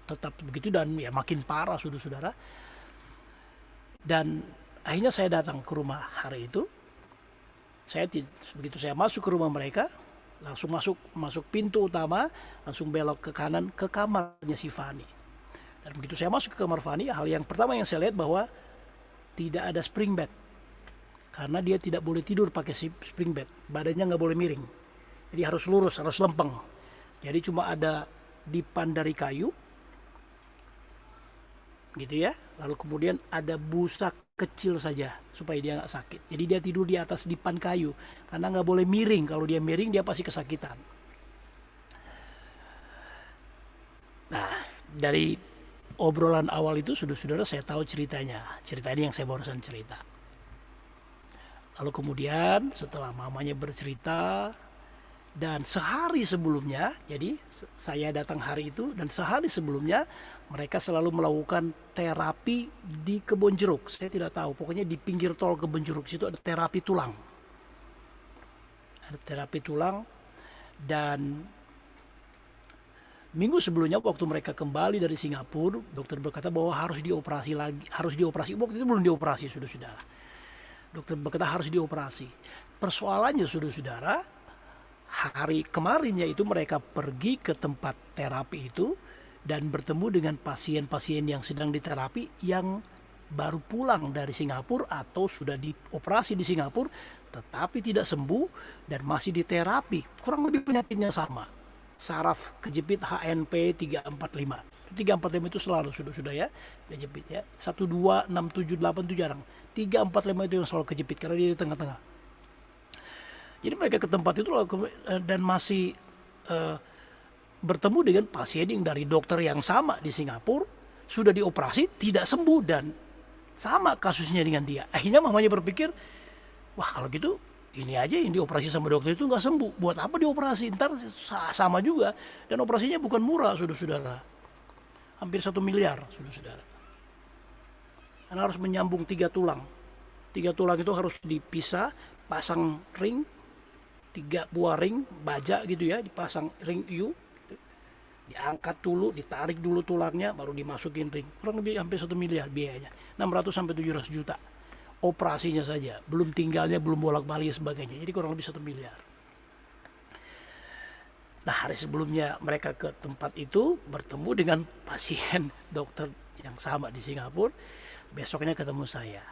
Tetap begitu dan ya makin parah saudara-saudara. Dan akhirnya saya datang ke rumah hari itu. Begitu saya masuk ke rumah mereka, langsung masuk pintu utama, langsung belok ke kanan ke kamarnya si Fani. Dan begitu saya masuk ke kamar Fani, hal yang pertama yang saya lihat bahwa tidak ada spring bed. Karena dia tidak boleh tidur pakai spring bed, badannya nggak boleh miring. Jadi harus lurus, harus lempeng. Jadi cuma ada dipan dari kayu, gitu ya. Lalu kemudian ada busa kecil saja supaya dia nggak sakit. Jadi dia tidur di atas dipan kayu karena nggak boleh miring. Kalau dia miring dia pasti kesakitan. Nah, dari obrolan awal itu saudara saya tahu ceritanya. Cerita ini yang saya barusan cerita. Lalu kemudian setelah mamanya bercerita dan sehari sebelumnya, jadi saya datang hari itu dan sehari sebelumnya mereka selalu melakukan terapi di Kebon Jeruk. Saya tidak tahu, pokoknya di pinggir tol Kebon Jeruk situ ada terapi tulang. Ada terapi tulang dan minggu sebelumnya waktu mereka kembali dari Singapura, dokter berkata bahwa harus dioperasi lagi, harus dioperasi. Waktu itu belum dioperasi saudara-saudara. Dokter berkata harus dioperasi. Persoalannya saudara-saudara, hari kemarinnya itu mereka pergi ke tempat terapi itu dan bertemu dengan pasien-pasien yang sedang diterapi yang baru pulang dari Singapura atau sudah dioperasi di Singapura tetapi tidak sembuh dan masih diterapi. Kurang lebih penyakitnya sama. Saraf kejepit HNP 345. 345 itu selalu sudah ya kejepit ya. 1, 2, 6, 7, 8 itu jarang. 345 itu yang selalu kejepit karena dia di tengah-tengah. Jadi mereka ke tempat itu dan masih bertemu dengan pasien yang dari dokter yang sama di Singapura, sudah dioperasi tidak sembuh dan sama kasusnya dengan dia. Akhirnya mamanya berpikir, wah kalau gitu ini aja yang dioperasi sama dokter itu nggak sembuh. Buat apa dioperasi? Ntar sama juga. Dan operasinya bukan murah saudara-saudara. Hampir 1 miliar saudara-saudara. Karena harus menyambung 3 tulang. 3 tulang itu harus dipisah, pasang ring, 3 buah ring baja gitu ya, dipasang ring U, diangkat dulu, ditarik dulu tulangnya, baru dimasukin ring. Kurang lebih hampir 1 miliar biayanya, 600 sampai 700 juta operasinya saja, belum tinggalnya, belum bolak-balik sebagainya. Jadi kurang lebih 1 miliar. Nah, hari sebelumnya mereka ke tempat itu bertemu dengan pasien dokter yang sama di Singapura. Besoknya ketemu saya.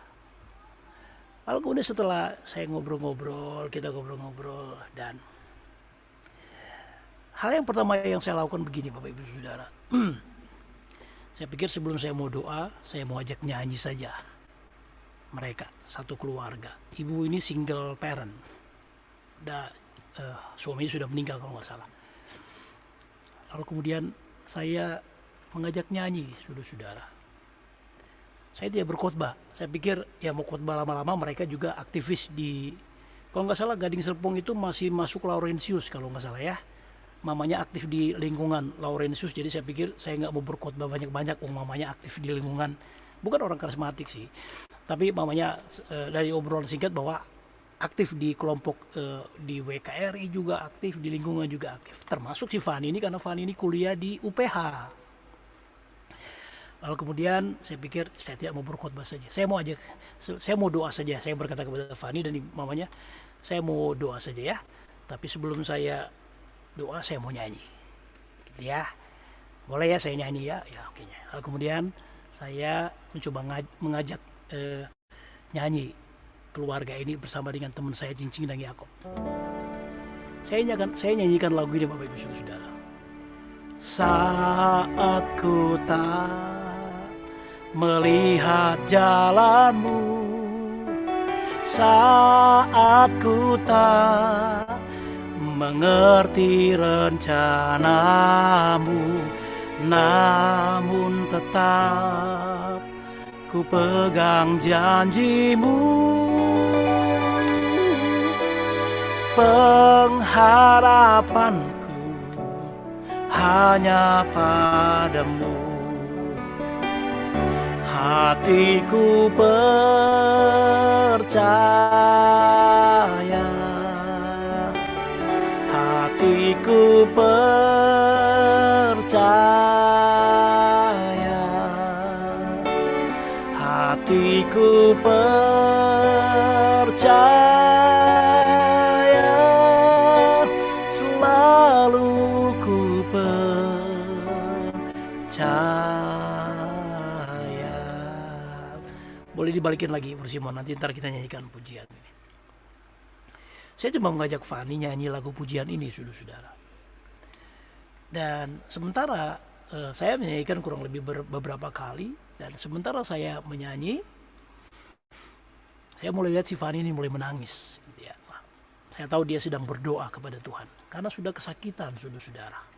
Lalu kemudian setelah saya ngobrol-ngobrol, kita ngobrol-ngobrol, dan hal yang pertama yang saya lakukan begini Bapak Ibu Saudara. Saya pikir sebelum saya mau doa, saya mau ajak nyanyi saja. Mereka, satu keluarga. Ibu ini single parent. Suaminya sudah meninggal kalau nggak salah. Lalu kemudian saya mengajak nyanyi, saudara-saudara. Saya tidak berkhotbah. Saya pikir ya mau khotbah lama-lama mereka juga aktivis di, kalau nggak salah Gading Serpong itu masih masuk Laurentius kalau nggak salah ya. Mamanya aktif di lingkungan Laurentius, jadi saya pikir saya nggak mau berkhotbah banyak-banyak. Mamanya aktif di lingkungan, bukan orang karismatik sih, tapi mamanya dari obrolan singkat bahwa aktif di kelompok di WKRI juga aktif, di lingkungan juga aktif. Termasuk si Fani ini, karena Fani ini kuliah di UPH. Lalu kemudian saya pikir saya tidak mau berkhotbah saja. Saya mau doa saja. Saya berkata kepada Fani dan mamanya, saya mau doa saja ya. Tapi sebelum saya doa, saya mau nyanyi. Gitu ya. Boleh ya saya nyanyi ya? Ya oke. Lalu kemudian saya mencoba mengajak nyanyi keluarga ini bersama dengan teman saya Cincin dan Yakob. Saya nyanyikan lagu ini Bapak Ibu Saudara. Saat ku tak melihat jalanmu, saat ku tak mengerti rencanamu, namun tetap ku pegang janjimu. Pengharapanku hanya padamu. Hatiku percaya, hatiku percaya, hatiku percaya, selalu ku percaya. Boleh dibalikin lagi Bro Simon, nanti ntar kita nyanyikan pujian ini. Saya cuma mengajak Fani nyanyi lagu pujian ini, saudara-saudara. Dan sementara saya menyanyikan kurang lebih beberapa kali, dan sementara saya menyanyi, saya mulai lihat si Fani ini mulai menangis. Gitu ya. Saya tahu dia sedang berdoa kepada Tuhan, karena sudah kesakitan, saudara-saudara.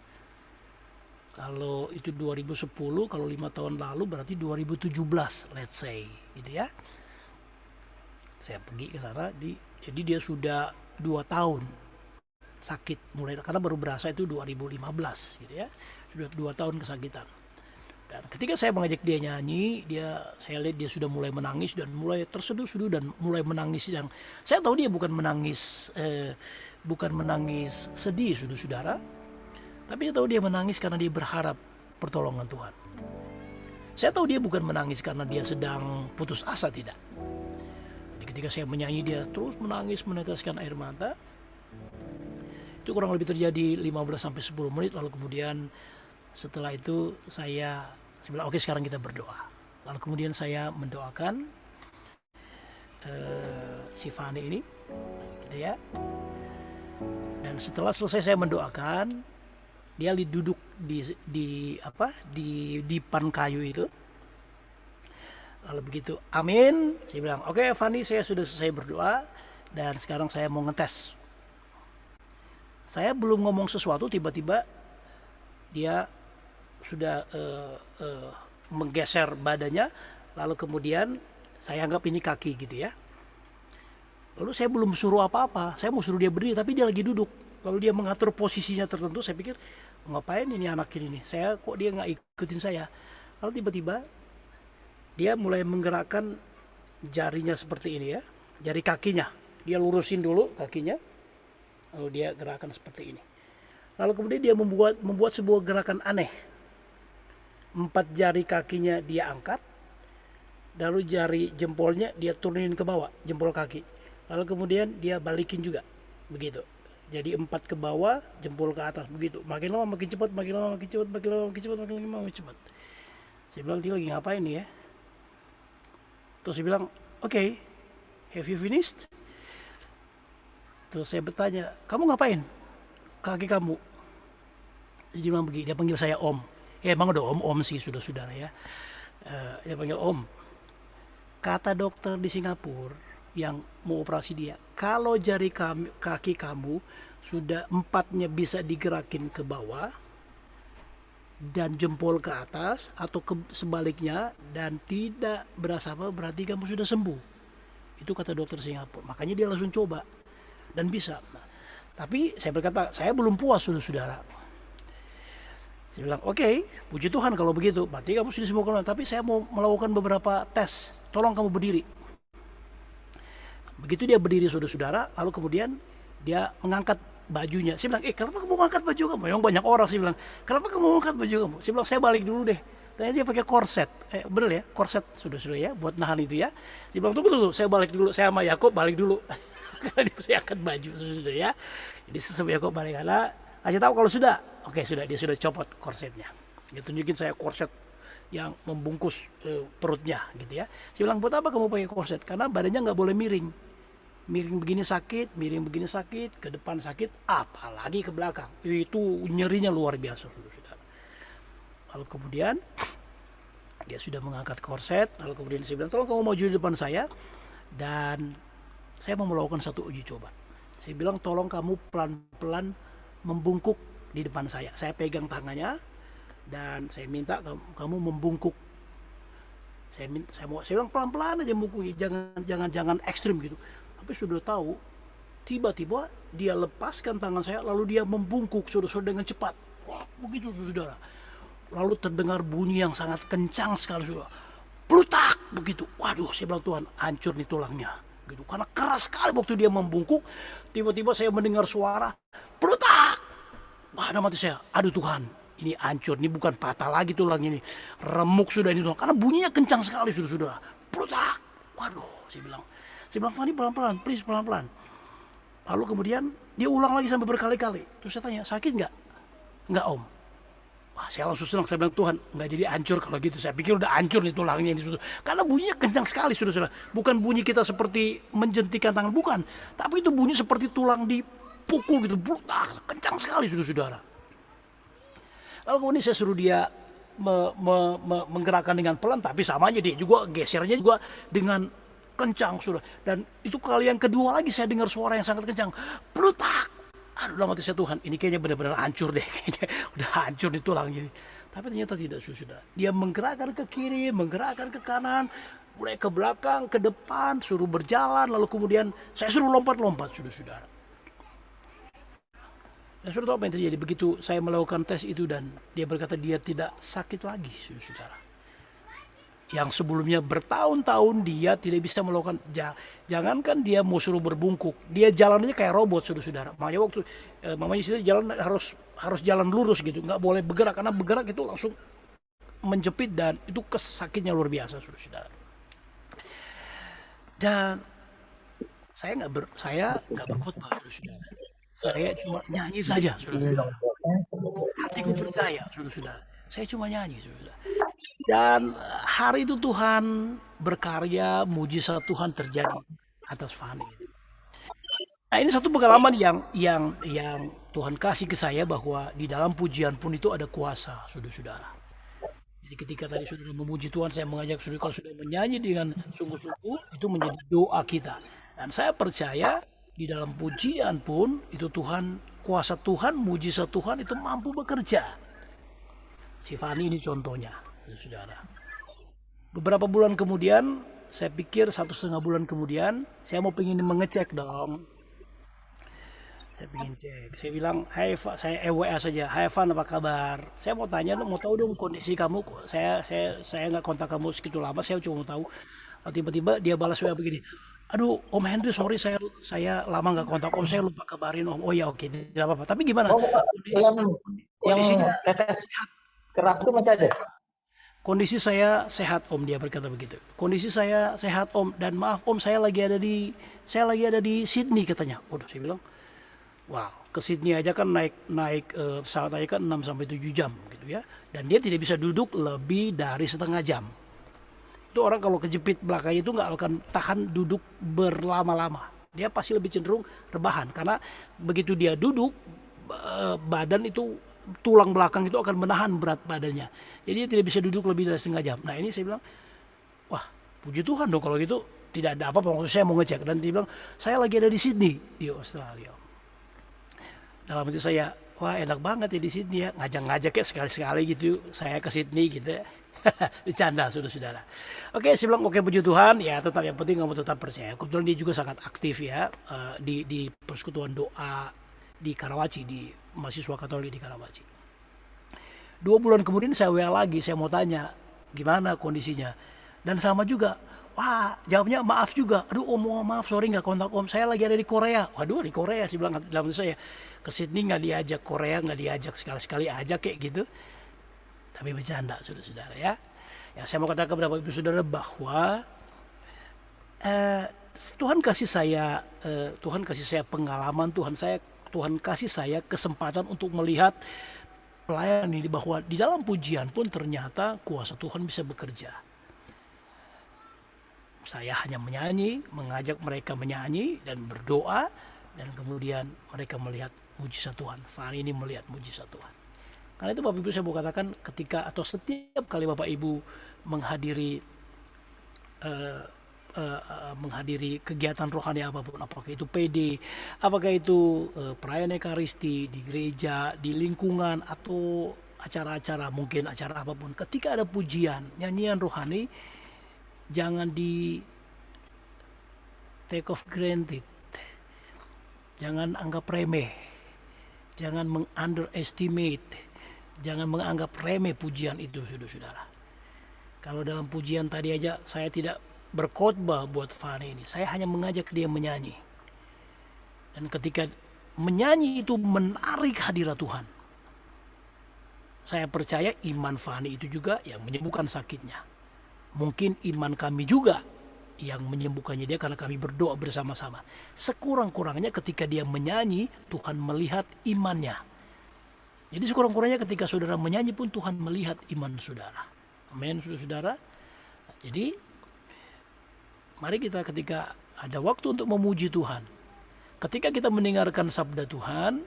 Kalau itu 2010, kalau 5 tahun lalu berarti 2017, let's say, gitu ya. Saya pergi ke sana, jadi dia sudah 2 tahun sakit mulai, karena baru berasa itu 2015, gitu ya. Sudah 2 tahun kesakitan. Dan ketika saya mengajak dia nyanyi, saya lihat dia sudah mulai menangis dan mulai terseduh-seduh dan mulai menangis. Yang saya tahu dia bukan menangis sedih, saudara-saudara. Tapi saya tahu dia menangis karena dia berharap pertolongan Tuhan. Saya tahu dia bukan menangis karena dia sedang putus asa, tidak. Jadi ketika saya menyanyi, dia terus menangis, meneteskan air mata. Itu kurang lebih terjadi 15-10 menit. Lalu kemudian setelah itu saya bilang, oke, sekarang kita berdoa. Lalu kemudian saya mendoakan si Fani ini, gitu ya. Dan setelah selesai saya mendoakan, dia duduk di dipan kayu itu. Lalu begitu, amin, saya bilang, oke Fani, saya sudah selesai berdoa dan sekarang saya mau ngetes. Saya belum ngomong sesuatu, tiba-tiba dia sudah menggeser badannya. Lalu kemudian saya anggap ini kaki, gitu ya. Lalu saya belum suruh apa-apa, saya mau suruh dia berdiri, tapi dia lagi duduk. Lalu dia mengatur posisinya tertentu. Saya pikir, ngapain ini anak ini nih? Kok dia nggak ikutin saya? Lalu tiba-tiba dia mulai menggerakkan jarinya seperti ini ya, jari kakinya. Dia lurusin dulu kakinya, lalu dia gerakan seperti ini. Lalu kemudian dia membuat sebuah gerakan aneh. 4 jari kakinya dia angkat, lalu jari jempolnya dia turunin ke bawah, jempol kaki. Lalu kemudian dia balikin juga, begitu. Jadi 4 ke bawah, jempol ke atas begitu. Makin lama makin cepat, makin lama makin cepat, makin lama makin cepat, makin lama makin cepat. Saya bilang dia lagi ngapain nih ya? Terus dia bilang, oke, have you finished? Terus saya bertanya, kamu ngapain? Kaki kamu. Dia bilang begini, dia panggil saya Om. Ya emang udah om sih sudah saudara ya. Dia panggil Om. Kata dokter di Singapura yang mau operasi dia, kalau kaki kamu sudah 4-nya bisa digerakin ke bawah dan jempol ke atas atau sebaliknya dan tidak berasa apa, berarti kamu sudah sembuh. Itu kata dokter Singapura. Makanya dia langsung coba dan bisa. Nah, tapi saya berkata, saya belum puas saudara. Saya bilang, oke, puji Tuhan kalau begitu. Berarti kamu sudah sembuh. Tapi saya mau melakukan beberapa tes. Tolong kamu berdiri. Begitu dia berdiri saudara-saudara, lalu kemudian dia mengangkat bajunya. Saya bilang, kenapa kamu mengangkat baju kamu? Memang banyak orang sih bilang, kenapa kamu mengangkat baju kamu? Saya bilang, saya balik dulu deh. Ternyata dia pakai korset. Bener ya, korset sudah ya, buat nahan itu ya. Dia bilang, tunggu, saya balik dulu. Saya sama Yakub balik dulu. Karena dia saya angkat baju sudah ya. Jadi sama Yakub balik, karena kasih tahu kalau sudah. Oke, sudah, dia sudah copot korsetnya. Dia tunjukin saya korset yang membungkus perutnya gitu ya. Saya bilang, buat apa kamu pakai korset? Karena badannya nggak boleh miring. Miring begini sakit, miring begini sakit, ke depan sakit, apalagi ke belakang. Itu nyerinya luar biasa, saudara. Lalu kemudian dia sudah mengangkat korset, lalu kemudian saya bilang, tolong kamu maju di depan saya, dan saya mau melakukan satu uji coba. Saya bilang, tolong kamu pelan-pelan membungkuk di depan saya. Saya pegang tangannya, dan saya minta kamu membungkuk. Saya bilang pelan-pelan aja membungkuknya, jangan ekstrim gitu. Tapi sudah tahu, tiba-tiba dia lepaskan tangan saya, lalu dia membungkuk saudara dengan cepat. Wah, begitu saudara. Lalu terdengar bunyi yang sangat kencang sekali saudara. Plutak begitu. Waduh, saya bilang, Tuhan, hancur nih tulangnya. Gitu. Karena keras sekali waktu dia membungkuk, tiba-tiba saya mendengar suara plutak. Wah, ada mati saya. Aduh Tuhan, ini hancur, ini bukan patah lagi tulangnya ini, remuk sudah ini tulang. Karena bunyinya kencang sekali saudara. Plutak. Waduh, saya bilang, Fani pelan-pelan, please pelan-pelan. Lalu kemudian dia ulang lagi sampai berkali-kali. Terus saya tanya, sakit nggak? Nggak Om. Wah, saya langsung senang. Saya bilang, Tuhan, nggak jadi hancur kalau gitu. Saya pikir udah hancur nih tulangnya ini. Karena bunyinya kencang sekali saudara. Bukan bunyi kita seperti menjentikan tangan, bukan. Tapi itu bunyi seperti tulang dipukul gitu, brutal, kencang sekali saudara. Lalu kemudian saya suruh dia menggerakkan dengan pelan, tapi sama aja dia juga gesernya juga dengan kencang saudara. Dan itu kali yang kedua lagi saya dengar suara yang sangat kencang, plutak. Aduh, dalam hati saya, Tuhan, ini kayaknya benar-benar hancur deh, kayaknya udah hancur di tulangnya. Tapi ternyata tidak saudara. Dia menggerakkan ke kiri, menggerakkan ke kanan, mulai ke belakang, ke depan, suruh berjalan, lalu kemudian saya suruh lompat-lompat saudara. Dan saudara tahu apa yang terjadi begitu saya melakukan tes itu, dan dia berkata dia tidak sakit lagi saudara. Yang sebelumnya bertahun-tahun dia tidak bisa melakukan, jangankan dia mau suruh berbungkuk, dia jalannya kayak robot saudara. Makanya waktu mamanya situ jalan harus jalan lurus gitu, nggak boleh bergerak, karena bergerak itu langsung menjepit dan itu sakitnya luar biasa saudara. Dan saya nggak berkhotbah saudara. Saya cuma nyanyi saja saudara. Hatiku percaya saudara. Saya cuma nyanyi saudara. Dan hari itu Tuhan berkarya, mujizat Tuhan terjadi atas Fani. Nah, ini satu pengalaman yang Tuhan kasih ke saya, bahwa di dalam pujian pun itu ada kuasa, saudara-saudara. Jadi ketika tadi saudara memuji Tuhan, saya mengajak saudara kalau sudah menyanyi dengan sungguh-sungguh, itu menjadi doa kita. Dan saya percaya di dalam pujian pun itu Tuhan, kuasa Tuhan, mujizat Tuhan itu mampu bekerja. Si Fani ini contohnya. Saudara, beberapa bulan kemudian, saya pikir 1,5 bulan kemudian, saya mau pengen mengecek dong. Saya pengen cek. Saya bilang, hai saya WA saja. Hai Van, apa kabar? Saya mau tanya, mau tahu dong kondisi kamu. Saya nggak kontak kamu segitu lama. Saya cuma mau tahu. Tiba-tiba dia balas WA begini. Aduh, Om Henry, sorry saya lama nggak kontak Om. Saya lupa kabarin Om. Oh ya, oke, tidak apa-apa. Tapi gimana? Kondisinya sehat. Keras tuh macam ada. Kondisi saya sehat Om, dia berkata begitu. Kondisi saya sehat Om, dan maaf Om, saya lagi ada di Sydney katanya. Waduh, saya bilang, Wow, ke Sydney aja kan naik pesawat aja kan 6 sampai 7 jam gitu ya. Dan dia tidak bisa duduk lebih dari setengah jam. Itu orang kalau kejepit belakangnya itu nggak akan tahan duduk berlama-lama. Dia pasti lebih cenderung rebahan karena begitu dia duduk badan itu tulang belakang itu akan menahan berat badannya. Jadi dia tidak bisa duduk lebih dari setengah jam. Nah ini saya bilang, wah puji Tuhan dong kalau gitu tidak ada apa-apa. Maksud saya mau ngecek dan dia bilang saya lagi ada di Sydney di Australia. Dalam hati saya, wah enak banget ya di Sydney ya, ngajak-ngajak ya sekali-sekali gitu saya ke Sydney gitu ya. Bercanda saudara-saudara. Oke, saya bilang oke puji Tuhan, ya tetap yang penting kamu tetap percaya. Kebetulan dia juga sangat aktif ya di persekutuan doa di Karawaci, di mahasiswa Katolik di Karawaci. 2 bulan kemudian saya WA lagi, saya mau tanya gimana kondisinya. Dan sama juga, wah jawabnya maaf juga. Aduh om maaf sorry nggak kontak om, saya lagi ada di Korea. Waduh di Korea sih bilang dalam hati saya. Ke Sydney nggak diajak, Korea nggak diajak, sekali-sekali aja kayak gitu. Tapi bercanda saudara-saudara ya. Ya saya mau katakan kepada Bapak Ibu Saudara bahwa Tuhan kasih saya pengalaman, Tuhan kasih saya kesempatan untuk melihat pelayan ini bahwa di dalam pujian pun ternyata kuasa Tuhan bisa bekerja. Saya hanya menyanyi, mengajak mereka menyanyi dan berdoa, dan kemudian mereka melihat mujizat Tuhan. Fani ini melihat mujizat Tuhan. Karena itu Bapak Ibu saya mau katakan ketika atau setiap kali Bapak Ibu menghadiri kegiatan rohani apapun, apakah itu PD, apakah itu perayaan Ekaristi di gereja, di lingkungan atau acara-acara mungkin acara apapun, ketika ada pujian, nyanyian rohani, jangan di take of granted, jangan anggap remeh, jangan meng-underestimate, jangan menganggap remeh pujian itu saudara-saudara. Kalau dalam pujian tadi aja saya tidak berkhotbah buat Fani ini, saya hanya mengajak dia menyanyi. Dan ketika menyanyi itu menarik hadirat Tuhan, saya percaya iman Fani itu juga yang menyembuhkan sakitnya. Mungkin iman kami juga yang menyembuhkannya dia karena kami berdoa bersama-sama. Sekurang-kurangnya ketika dia menyanyi, Tuhan melihat imannya. Jadi sekurang-kurangnya ketika saudara menyanyi pun Tuhan melihat iman saudara. Amin saudara. Jadi mari kita ketika ada waktu untuk memuji Tuhan, ketika kita mendengarkan sabda Tuhan,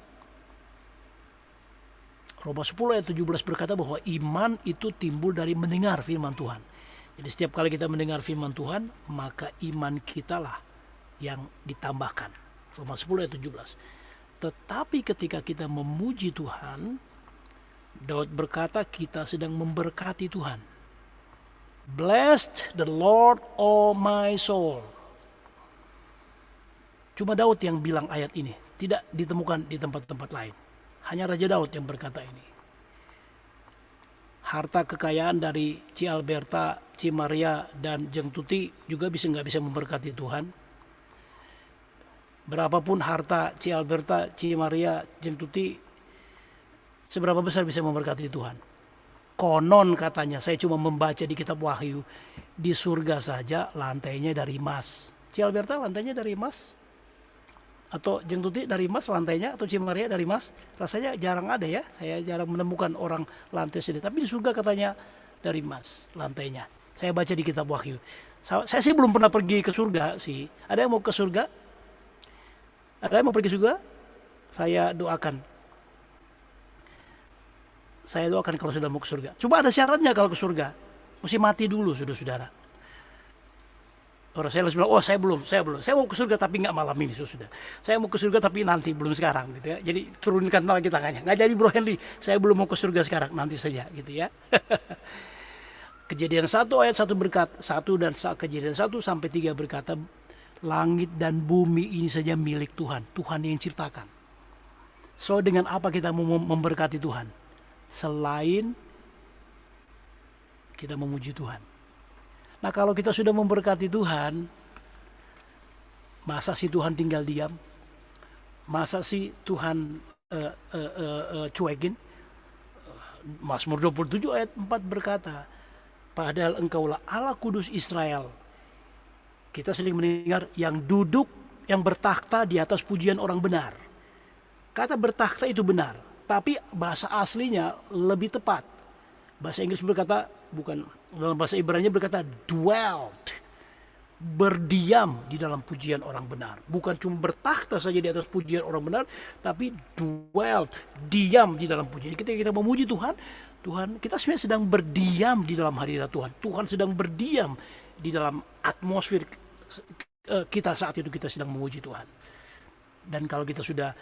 Roma 10 ayat 17 berkata bahwa iman itu timbul dari mendengar firman Tuhan. Jadi setiap kali kita mendengar firman Tuhan, maka iman kita lah yang ditambahkan. Roma 10 ayat 17. Tetapi ketika kita memuji Tuhan, Daud berkata kita sedang memberkati Tuhan. Blessed the Lord, oh my soul. Cuma Daud yang bilang ayat ini, tidak ditemukan di tempat-tempat lain. Hanya Raja Daud yang berkata ini. Harta kekayaan dari Ci Alberta, Ci Maria, dan Jeng Tuti juga nggak bisa memberkati Tuhan. Berapapun harta Ci Alberta, Ci Maria, Jeng Tuti, seberapa besar bisa memberkati Tuhan? Konon katanya, saya cuma membaca di kitab Wahyu, di surga saja lantainya dari emas. Ci Alberta lantainya dari emas? Atau Jeng Tuti dari emas lantainya? Atau Ci Maria dari emas? Rasanya jarang ada ya, saya jarang menemukan orang lantai sendiri. Tapi di surga katanya dari emas lantainya. Saya baca di kitab Wahyu. Saya sih belum pernah pergi ke surga sih. Ada yang mau ke surga? Ada yang mau pergi surga? Saya doakan kalau sudah mau ke surga. Coba ada syaratnya kalau ke surga. Mesti mati dulu saudara-saudara. Orang saya langsung bilang, oh saya belum. Saya mau ke surga tapi nggak malam ini sudah. Saya mau ke surga tapi nanti, belum sekarang gitu ya. Jadi turunkan lagi tangannya. Nggak jadi Bro Henry, saya belum mau ke surga sekarang, nanti saja gitu ya. Kejadian 1 ayat 1 berkata, Kejadian 1 sampai 3 berkata, langit dan bumi ini saja milik Tuhan. Tuhan yang ciptakan. So dengan apa kita mau memberkati Tuhan? Selain kita memuji Tuhan. Nah kalau kita sudah memberkati Tuhan, masa sih Tuhan tinggal diam? Masa sih Tuhan cuekin? Mazmur 27 ayat 4 berkata, padahal engkaulah Allah Kudus Israel. Kita sering mendengar yang duduk, yang bertakhta di atas pujian orang benar. Kata bertakhta itu benar, tapi bahasa aslinya lebih tepat. Bahasa Inggris berkata, bukan, dalam bahasa Ibrani berkata dwelt, berdiam di dalam pujian orang benar. Bukan cuma bertakhta saja di atas pujian orang benar, tapi dwelt, diam di dalam pujian. Ketika kita memuji Tuhan, kita sebenarnya sedang berdiam di dalam hadirat Tuhan. Tuhan sedang berdiam di dalam atmosfer kita saat itu kita sedang memuji Tuhan. Dan kalau kita sudah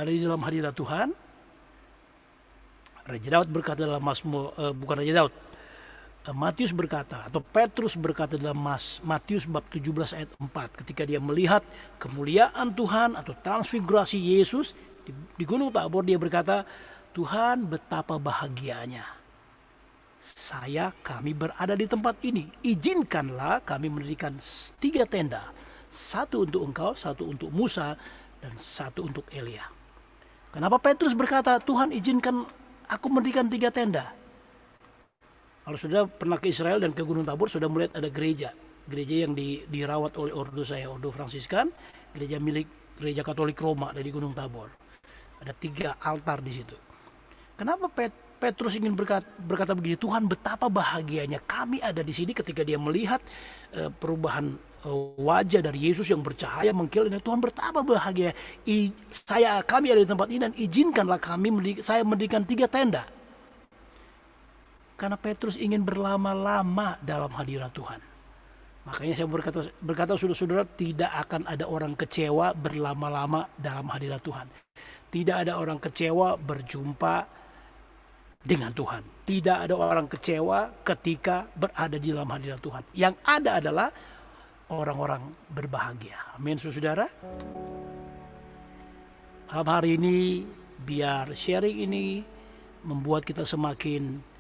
ada di dalam hadirat Tuhan, Raja Daud berkata dalam bukan Raja Daud, Matius berkata, atau Petrus berkata dalam Matius bab 17 ayat 4, ketika dia melihat kemuliaan Tuhan atau transfigurasi Yesus di Gunung Tabor, dia berkata, Tuhan betapa bahagianya kami berada di tempat ini. Izinkanlah kami mendirikan 3 tenda, 1 untuk engkau, 1 untuk Musa, dan 1 untuk Elia. Kenapa Petrus berkata, Tuhan izinkan aku mendirikan 3 tenda? Kalau sudah pernah ke Israel dan ke Gunung Tabor, sudah melihat ada gereja yang dirawat oleh ordo Fransiskan, gereja milik gereja Katolik Roma dari Gunung Tabor. Ada 3 altar di situ. Kenapa Petrus ingin berkata begini, Tuhan betapa bahagianya kami ada di sini, ketika dia melihat perubahan wajah dari Yesus yang bercahaya mengkilat. Tuhan betapa bahagia kami ada di tempat ini, dan izinkanlah saya mendirikan 3 tenda. Karena Petrus ingin berlama-lama dalam hadirat Tuhan. Makanya saya berkata saudara-saudara, tidak akan ada orang kecewa berlama-lama dalam hadirat Tuhan. Tidak ada orang kecewa berjumpa dengan Tuhan. Tidak ada orang kecewa ketika berada di dalam hadirat Tuhan. Yang ada adalah orang-orang berbahagia. Amin, saudara. Malam hari ini, biar sharing ini membuat kita semakin,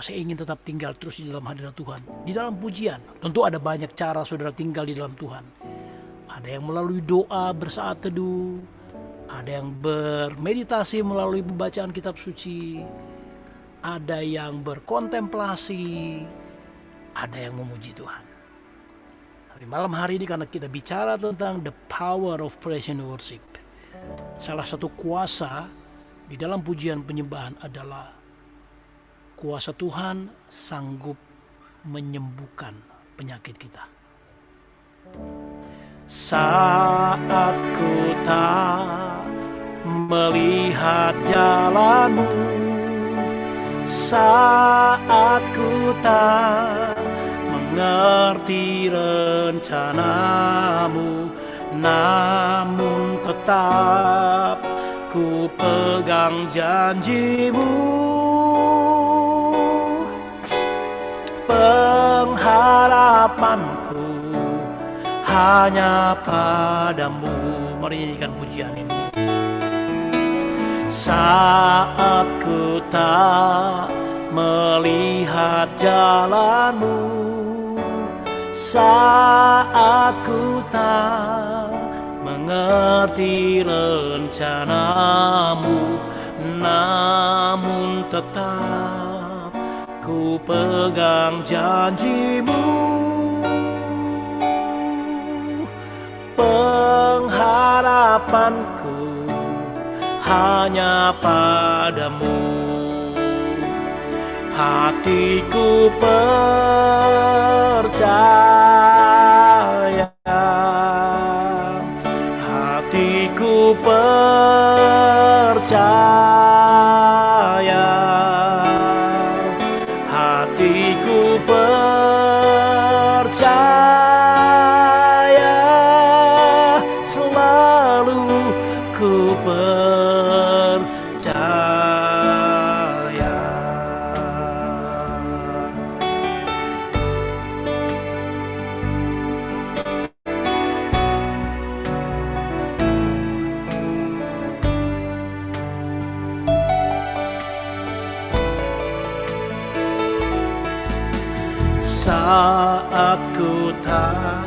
saya ingin tetap tinggal terus di dalam hadirat Tuhan, di dalam pujian. Tentu ada banyak cara saudara tinggal di dalam Tuhan. Ada yang melalui doa bersaat teduh, ada yang bermeditasi melalui pembacaan kitab suci, ada yang berkontemplasi, ada yang memuji Tuhan. Hari malam hari ini, karena kita bicara tentang the power of praise and worship, salah satu kuasa di dalam pujian penyembahan adalah kuasa Tuhan sanggup menyembuhkan penyakit kita. Saat ku tak melihat jalanmu, saat ku tak mengerti rencanamu, namun tetap ku pegang janjimu. Pengharapanku hanya padamu. Mari nyanyikan pujian ini. Saat ku tak melihat jalanmu, saat ku tak mengerti rencanamu, namun tetap ku pegang janjimu. Pengharapanku hanya padamu. Hatiku percaya, hatiku percaya, hatiku percaya, selalu ku percaya. Saat ku tak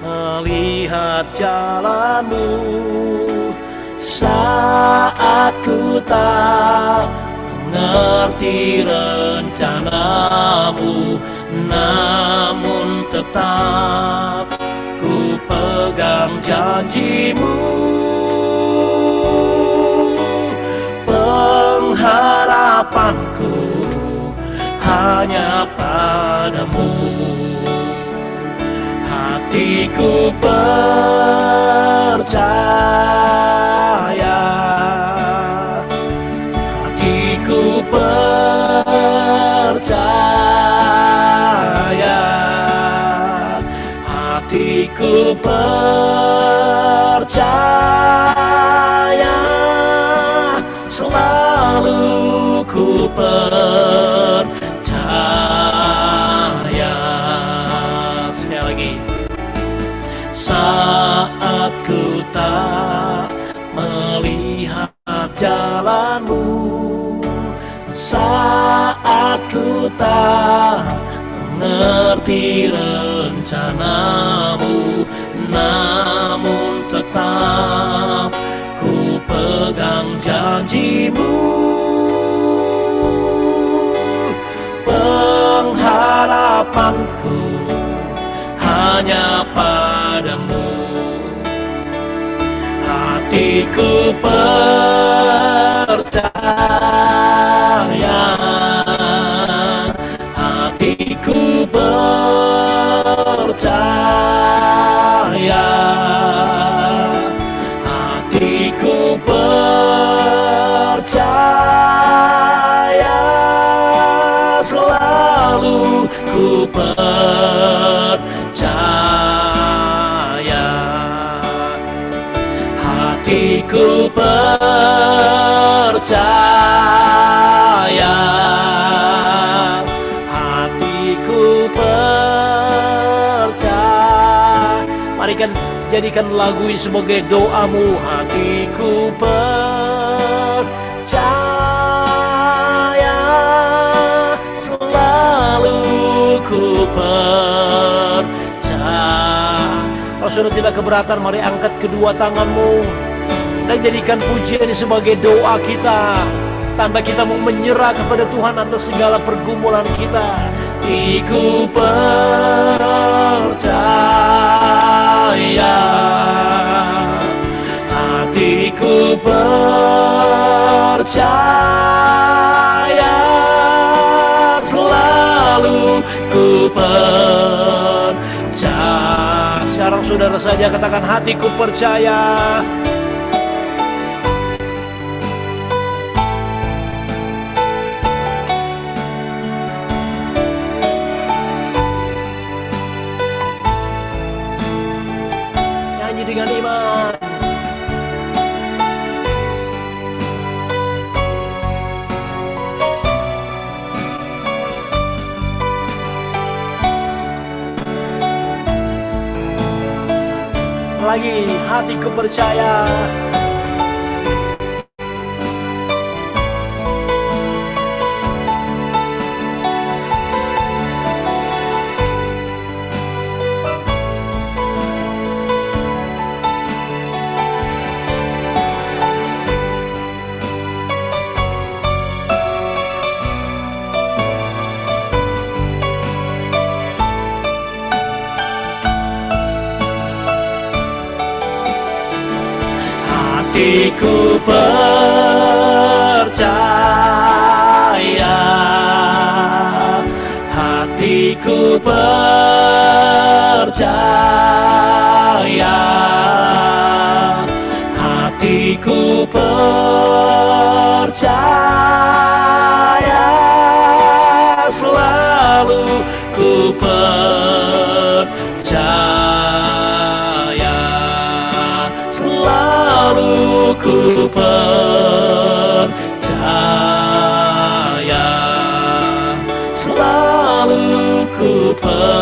melihat jalanmu, saat ku tak mengerti rencanamu, namun tetap ku pegang janjimu. harapanku hanya padamu. Hatiku percaya, hatiku percaya, hatiku percaya, selalu ku percaya. Sekali lagi. Saat ku tak melihat jalanmu, saat ku tak mengerti rencanamu, namun tetap ku pegang janjimu. Pengharapanku hanya padamu. Hatiku percaya, hatiku percaya, hatiku percaya, selalu ku percaya. Hatiku percaya, hatiku percaya. Mari kan jadikan lagu ini sebagai doamu. Hatiku percaya, selalu ku percaya. Kalau sudah tidak keberatan, mari angkat kedua tanganmu dan jadikan pujian ini sebagai doa kita, tanda kita mau menyerah kepada Tuhan atas segala pergumulan kita. Hatiku percaya, hatiku percaya, selalu ku percaya. Sekarang saudara saja katakan, hatiku percaya. Dengan iman. Lagi, hatiku percaya. Hatiku percaya, hatiku percaya, hatiku percaya, selalu ku percaya, selalu ku percaya, selalu ku percaya.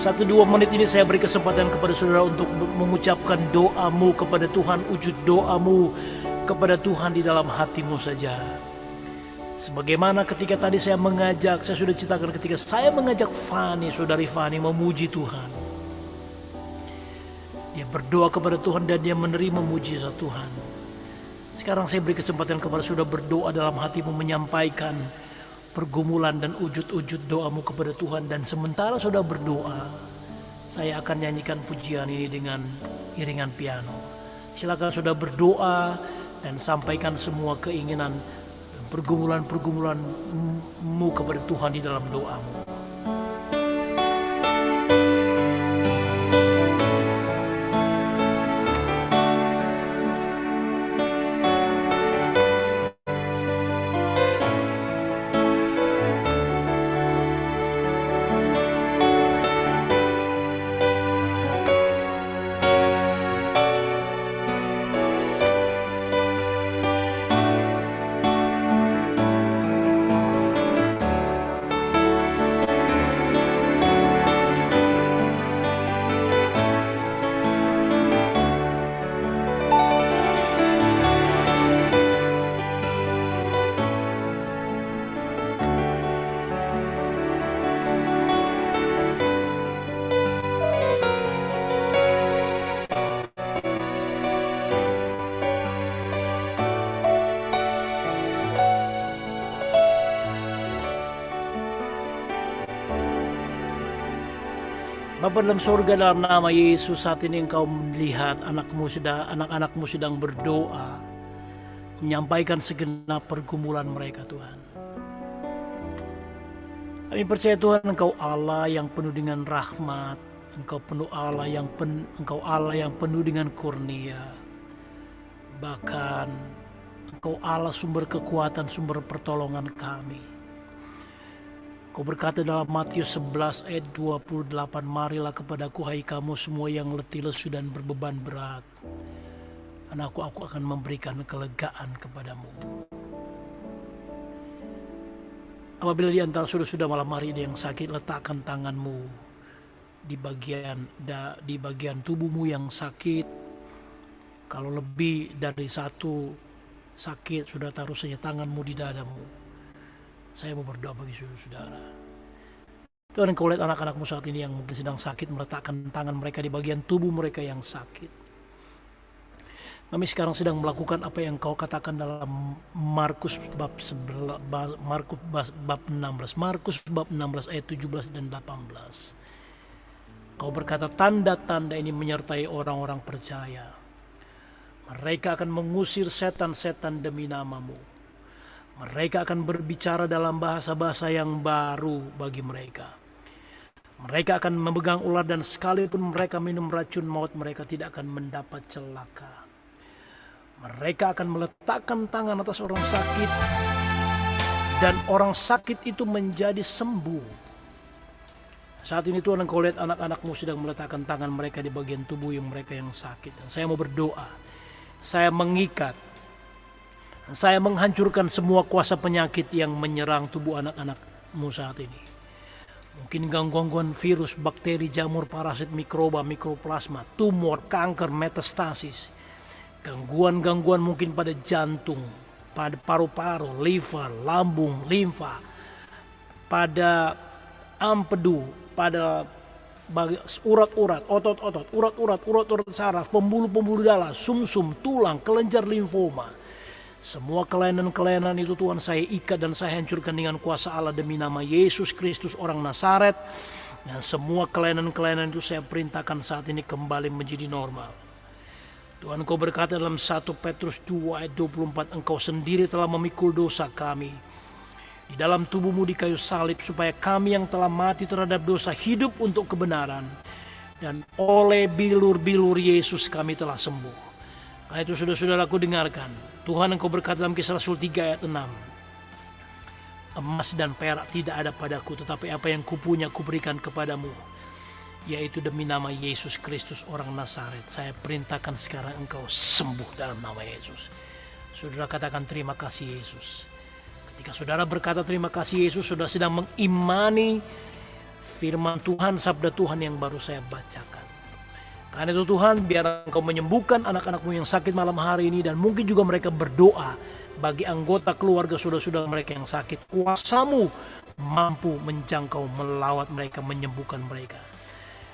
1-2 menit ini saya beri kesempatan kepada saudara untuk mengucapkan doamu kepada Tuhan, wujud doamu kepada Tuhan di dalam hatimu saja. Sebagaimana ketika tadi saya sudah ceritakan ketika saya mengajak Fani, saudari Fani memuji Tuhan. Dia berdoa kepada Tuhan dan dia menerima mujizat Tuhan. Sekarang saya beri kesempatan kepada saudara berdoa dalam hatimu, menyampaikan pergumulan dan wujud-wujud doamu kepada Tuhan. Dan sementara saudara berdoa, saya akan nyanyikan pujian ini dengan iringan piano. Silakan saudara berdoa dan sampaikan semua keinginan, pergumulan-pergumulanmu kepada Tuhan di dalam doamu. Bapa dalam surga, dalam nama Yesus, saat ini Engkau melihat anak-anakmu sedang berdoa, menyampaikan segenap pergumulan mereka, Tuhan. Kami percaya Tuhan, Engkau Allah yang penuh dengan rahmat, Engkau Allah yang penuh dengan kurnia. Bahkan Engkau Allah sumber kekuatan, sumber pertolongan kami. Kau berkata dalam Matius 11 ayat 28, marilah kepadaku hai kamu semua yang letih lesu dan berbeban berat, dan aku akan memberikan kelegaan kepadamu. Apabila di antara saudara malam hari ini yang sakit, letakkan tanganmu di bagian tubuhmu yang sakit. Kalau lebih dari satu sakit, sudah taruh saja tanganmu di dadamu. Saya mau berdoa bagi saudara-saudara. Tuhan, Engkau lihat anak-anakmu saat ini yang mungkin sedang sakit, meletakkan tangan mereka di bagian tubuh mereka yang sakit. Kami sekarang sedang melakukan apa yang Kau katakan dalam Markus bab 16 ayat 17 dan 18. Kau berkata, tanda-tanda ini menyertai orang-orang percaya. Mereka akan mengusir setan-setan demi namamu. Mereka akan berbicara dalam bahasa-bahasa yang baru bagi mereka. Mereka akan memegang ular dan sekalipun mereka minum racun maut, mereka tidak akan mendapat celaka. Mereka akan meletakkan tangan atas orang sakit dan orang sakit itu menjadi sembuh. Saat ini Tuhan, Engkau lihat anak-anakmu sedang meletakkan tangan mereka di bagian tubuh yang mereka yang sakit. Dan saya mau berdoa. Saya mengikat. Saya menghancurkan semua kuasa penyakit yang menyerang tubuh anak-anakmu saat ini. Mungkin gangguan virus, bakteri, jamur, parasit, mikroba, mikroplasma, tumor, kanker, metastasis. Gangguan-gangguan mungkin pada jantung, pada paru-paru, liver, lambung, limfa, pada empedu, pada urat-urat, otot-otot, urat-urat saraf, pembuluh-pembuluh darah, sumsum, tulang, kelenjar limfoma. Semua kelainan-kelainan itu Tuhan saya ikat dan saya hancurkan dengan kuasa Allah demi nama Yesus Kristus orang Nazaret. Dan semua kelainan-kelainan itu saya perintahkan saat ini kembali menjadi normal. Tuhan, Kau berkata dalam 1 Petrus 2 ayat 24, Engkau sendiri telah memikul dosa kami di dalam tubuhmu di kayu salib, supaya kami yang telah mati terhadap dosa hidup untuk kebenaran. Dan oleh bilur-bilur Yesus kami telah sembuh. Nah, itu saudara-saudaraku dengarkan. Tuhan, Engkau berkata dalam Kisah Rasul 3 ayat 6. Emas dan perak tidak ada padaku, tetapi apa yang kupunya kuberikan kepadamu, yaitu demi nama Yesus Kristus orang Nazaret. Saya perintahkan sekarang engkau sembuh dalam nama Yesus. Saudara katakan terima kasih Yesus. Ketika saudara berkata terima kasih Yesus, saudara sedang mengimani firman Tuhan, sabda Tuhan yang baru saya bacakan. Karena itu Tuhan, biar Engkau menyembuhkan anak-anakmu yang sakit malam hari ini, dan mungkin juga mereka berdoa bagi anggota keluarga saudara-saudara mereka yang sakit. Kuasa-Mu mampu menjangkau, melawat mereka, menyembuhkan mereka.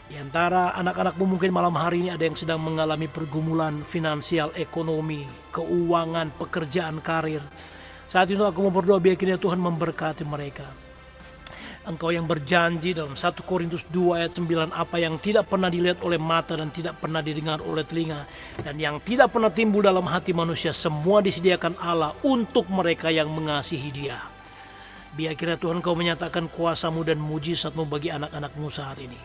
Di antara anak-anakmu mungkin malam hari ini ada yang sedang mengalami pergumulan finansial, ekonomi, keuangan, pekerjaan, karir. Saat itu aku mau berdoa biar kiranya Tuhan memberkati mereka. Engkau yang berjanji dalam 1 Korintus 2 ayat 9, apa yang tidak pernah dilihat oleh mata dan tidak pernah didengar oleh telinga dan yang tidak pernah timbul dalam hati manusia, semua disediakan Allah untuk mereka yang mengasihi Dia. Biar kira Tuhan, Engkau menyatakan kuasa-Mu dan mujizat-Mu bagi anak-anak-Mu saat ini.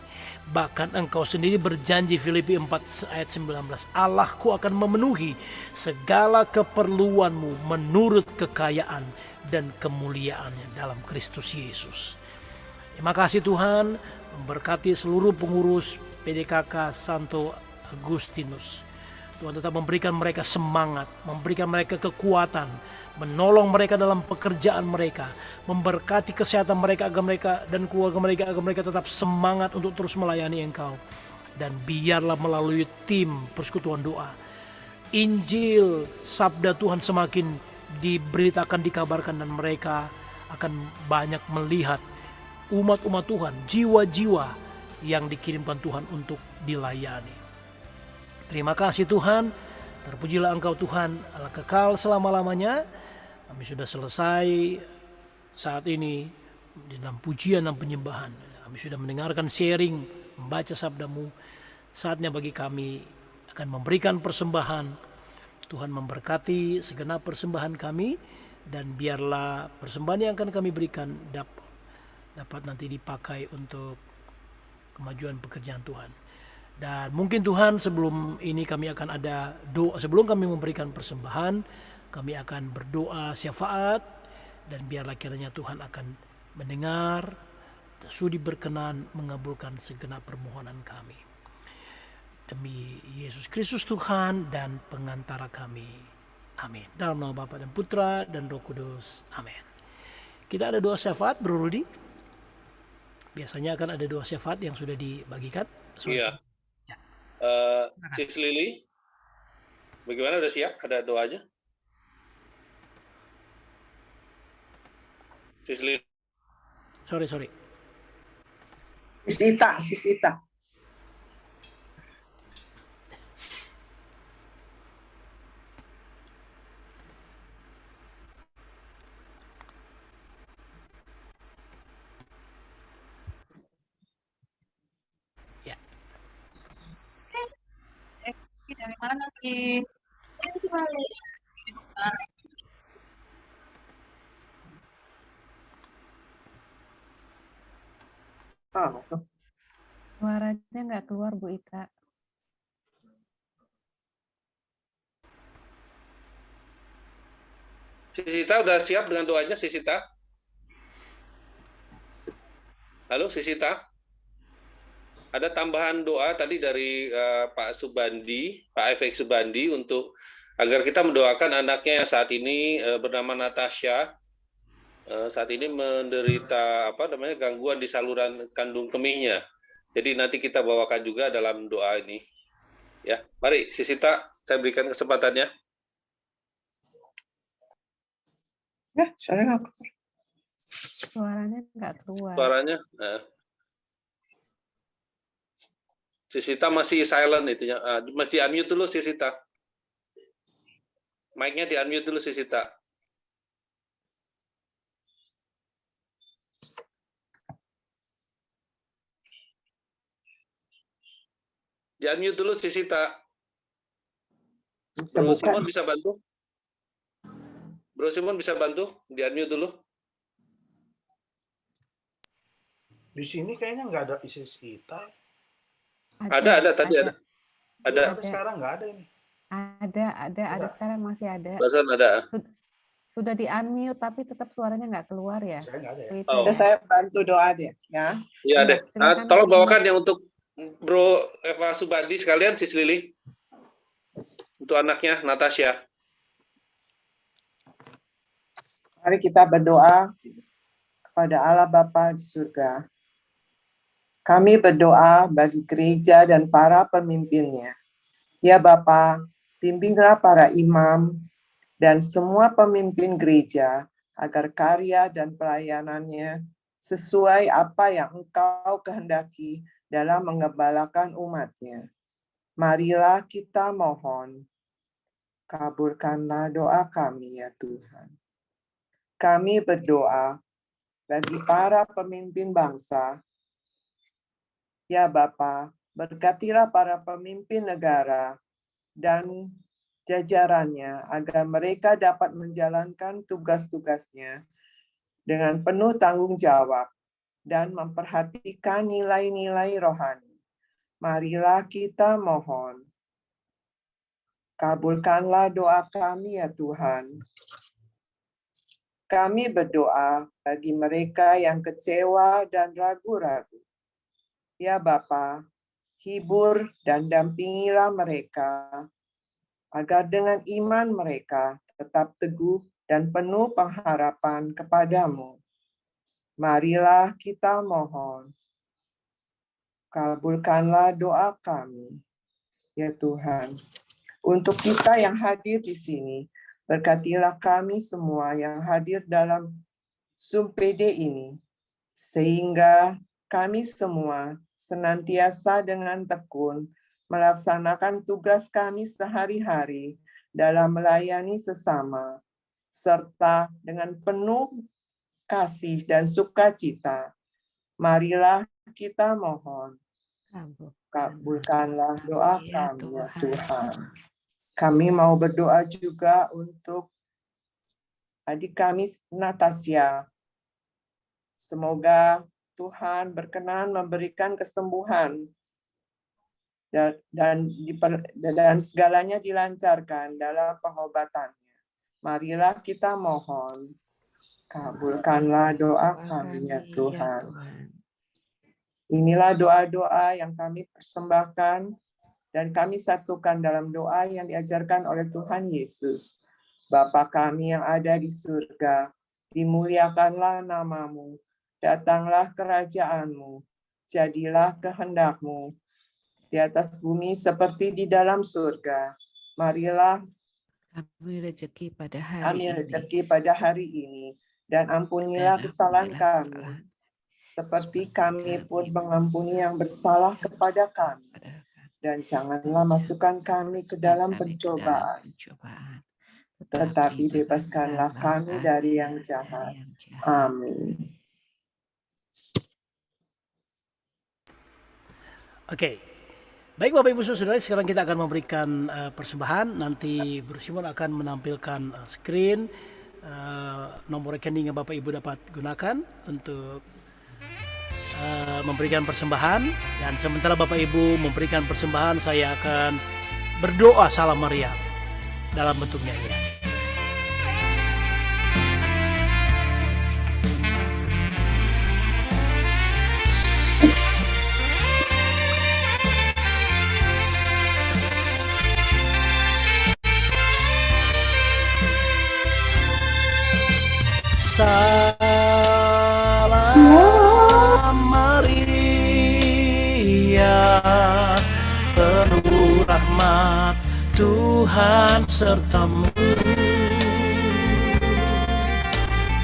Bahkan Engkau sendiri berjanji, Filipi 4 ayat 19, Allahku akan memenuhi segala keperluan-Mu menurut kekayaan dan kemuliaannya dalam Kristus Yesus. Terima kasih Tuhan, memberkati seluruh pengurus PDKK Santo Agustinus. Tuhan tetap memberikan mereka semangat, memberikan mereka kekuatan, menolong mereka dalam pekerjaan mereka, memberkati kesehatan mereka agar mereka dan keluarga mereka agar mereka tetap semangat untuk terus melayani Engkau. Dan biarlah melalui tim persekutuan doa, Injil sabda Tuhan semakin diberitakan, dikabarkan, dan mereka akan banyak melihat umat-umat Tuhan, jiwa-jiwa yang dikirimkan Tuhan untuk dilayani. Terima kasih Tuhan, terpujilah Engkau Tuhan, Allah kekal selama-lamanya. Kami sudah selesai saat ini di dalam pujian dan penyembahan. Kami sudah mendengarkan sharing, membaca sabda-Mu. Saatnya bagi kami akan memberikan persembahan. Tuhan memberkati segenap persembahan kami, dan biarlah persembahan yang akan kami berikan dapat nanti dipakai untuk kemajuan pekerjaan Tuhan. Dan mungkin Tuhan, sebelum ini kami akan ada doa, sebelum kami memberikan persembahan, kami akan berdoa syafaat, dan biarlah kiranya Tuhan akan mendengar, sudi berkenan mengabulkan segenap permohonan kami. Demi Yesus Kristus Tuhan dan pengantara kami. Amin. Dalam nama Bapa dan Putra dan Roh Kudus. Amin. Kita ada doa syafaat, Bro Rudi. Biasanya akan ada doa syafaat yang sudah dibagikan. Iya. Sis Lili, bagaimana, udah siap? Ada doanya? Sis Lili. Sorry. Sisita. Ya. Dari mana sih? Suaranya nggak keluar, Bu Ika. Sisita udah siap dengan doanya, Sisita? Halo, Sisita? Ada tambahan doa tadi dari Pak Subandi, Pak Efek Subandi, untuk agar kita mendoakan anaknya yang saat ini bernama Natasha. Saat ini menderita gangguan di saluran kandung kemihnya. Jadi nanti kita bawakan juga dalam doa ini. Ya, mari Sisita, saya berikan kesempatannya. Ya, Suaranya nggak keluar. Suaranya. Sisita masih silent itu ya. Mesti unmute dulu Sisita. Mic-nya di unmute dulu Sisita. Di unmute dulu Sisita. Bro Simon bisa bantu? Bro Simon bisa bantu? Di unmute dulu. Di sini kayaknya nggak ada isi Sisita. Ada tadi ada. Ada. Tapi sekarang nggak ada ini. Ada sekarang masih ada. Barusan ada. Sudah di unmute tapi tetap suaranya nggak keluar ya. Saya nggak ada ya. Oh. Saya bantu doa deh, ya. Iya deh. Tolong bawakan yang untuk Bro Eva Subandi sekalian, Sis Lili. Untuk anaknya Natasha. Mari kita berdoa kepada Allah Bapa di surga. Kami berdoa bagi gereja dan para pemimpinnya. Ya Bapa, bimbinglah para imam dan semua pemimpin gereja agar karya dan pelayanannya sesuai apa yang Engkau kehendaki dalam mengembalakan umat-Nya. Marilah kita mohon, kabulkanlah doa kami ya Tuhan. Kami berdoa bagi para pemimpin bangsa. Ya Bapa, berkatilah para pemimpin negara dan jajarannya agar mereka dapat menjalankan tugas-tugasnya dengan penuh tanggung jawab dan memperhatikan nilai-nilai rohani. Marilah kita mohon. Kabulkanlah doa kami ya Tuhan. Kami berdoa bagi mereka yang kecewa dan ragu-ragu. Ya Bapa, hibur dan dampingilah mereka agar dengan iman mereka tetap teguh dan penuh pengharapan kepadamu. Marilah kita mohon. Kabulkanlah doa kami, ya Tuhan. Untuk kita yang hadir di sini, berkatilah kami semua yang hadir dalam Zoom PD ini, sehingga kami semua senantiasa dengan tekun melaksanakan tugas kami sehari-hari dalam melayani sesama, serta dengan penuh kasih dan sukacita. Marilah kita mohon. Kabulkanlah doa kami ya Tuhan. Kami mau berdoa juga untuk adik kami Natasha. Semoga Tuhan berkenan memberikan kesembuhan dan segalanya dilancarkan dalam pengobatannya. Marilah kita mohon. Kabulkanlah doa kami ya Tuhan. Inilah doa-doa yang kami persembahkan dan kami satukan dalam doa yang diajarkan oleh Tuhan Yesus. Bapa kami yang ada di surga, dimuliakanlah namamu, datanglah kerajaanmu, jadilah kehendak-Mu di atas bumi seperti di dalam surga. Marilah kami rezeki pada hari ini dan ampunilah kesalahan kami seperti kami pun mengampuni yang bersalah kepada kami. Dan janganlah masukkan kami ke dalam pencobaan, tetapi bebaskanlah kami dari yang jahat. Amin. Oke, baik Bapak Ibu Saudara, sekarang kita akan memberikan persembahan. Nanti Bro Simon akan menampilkan screen nomor rekening yang Bapak Ibu dapat gunakan untuk memberikan persembahan. Dan sementara Bapak Ibu memberikan persembahan, saya akan berdoa salam Maria dalam bentuk nyanyian. Salam Maria, penuh rahmat Tuhan sertamu.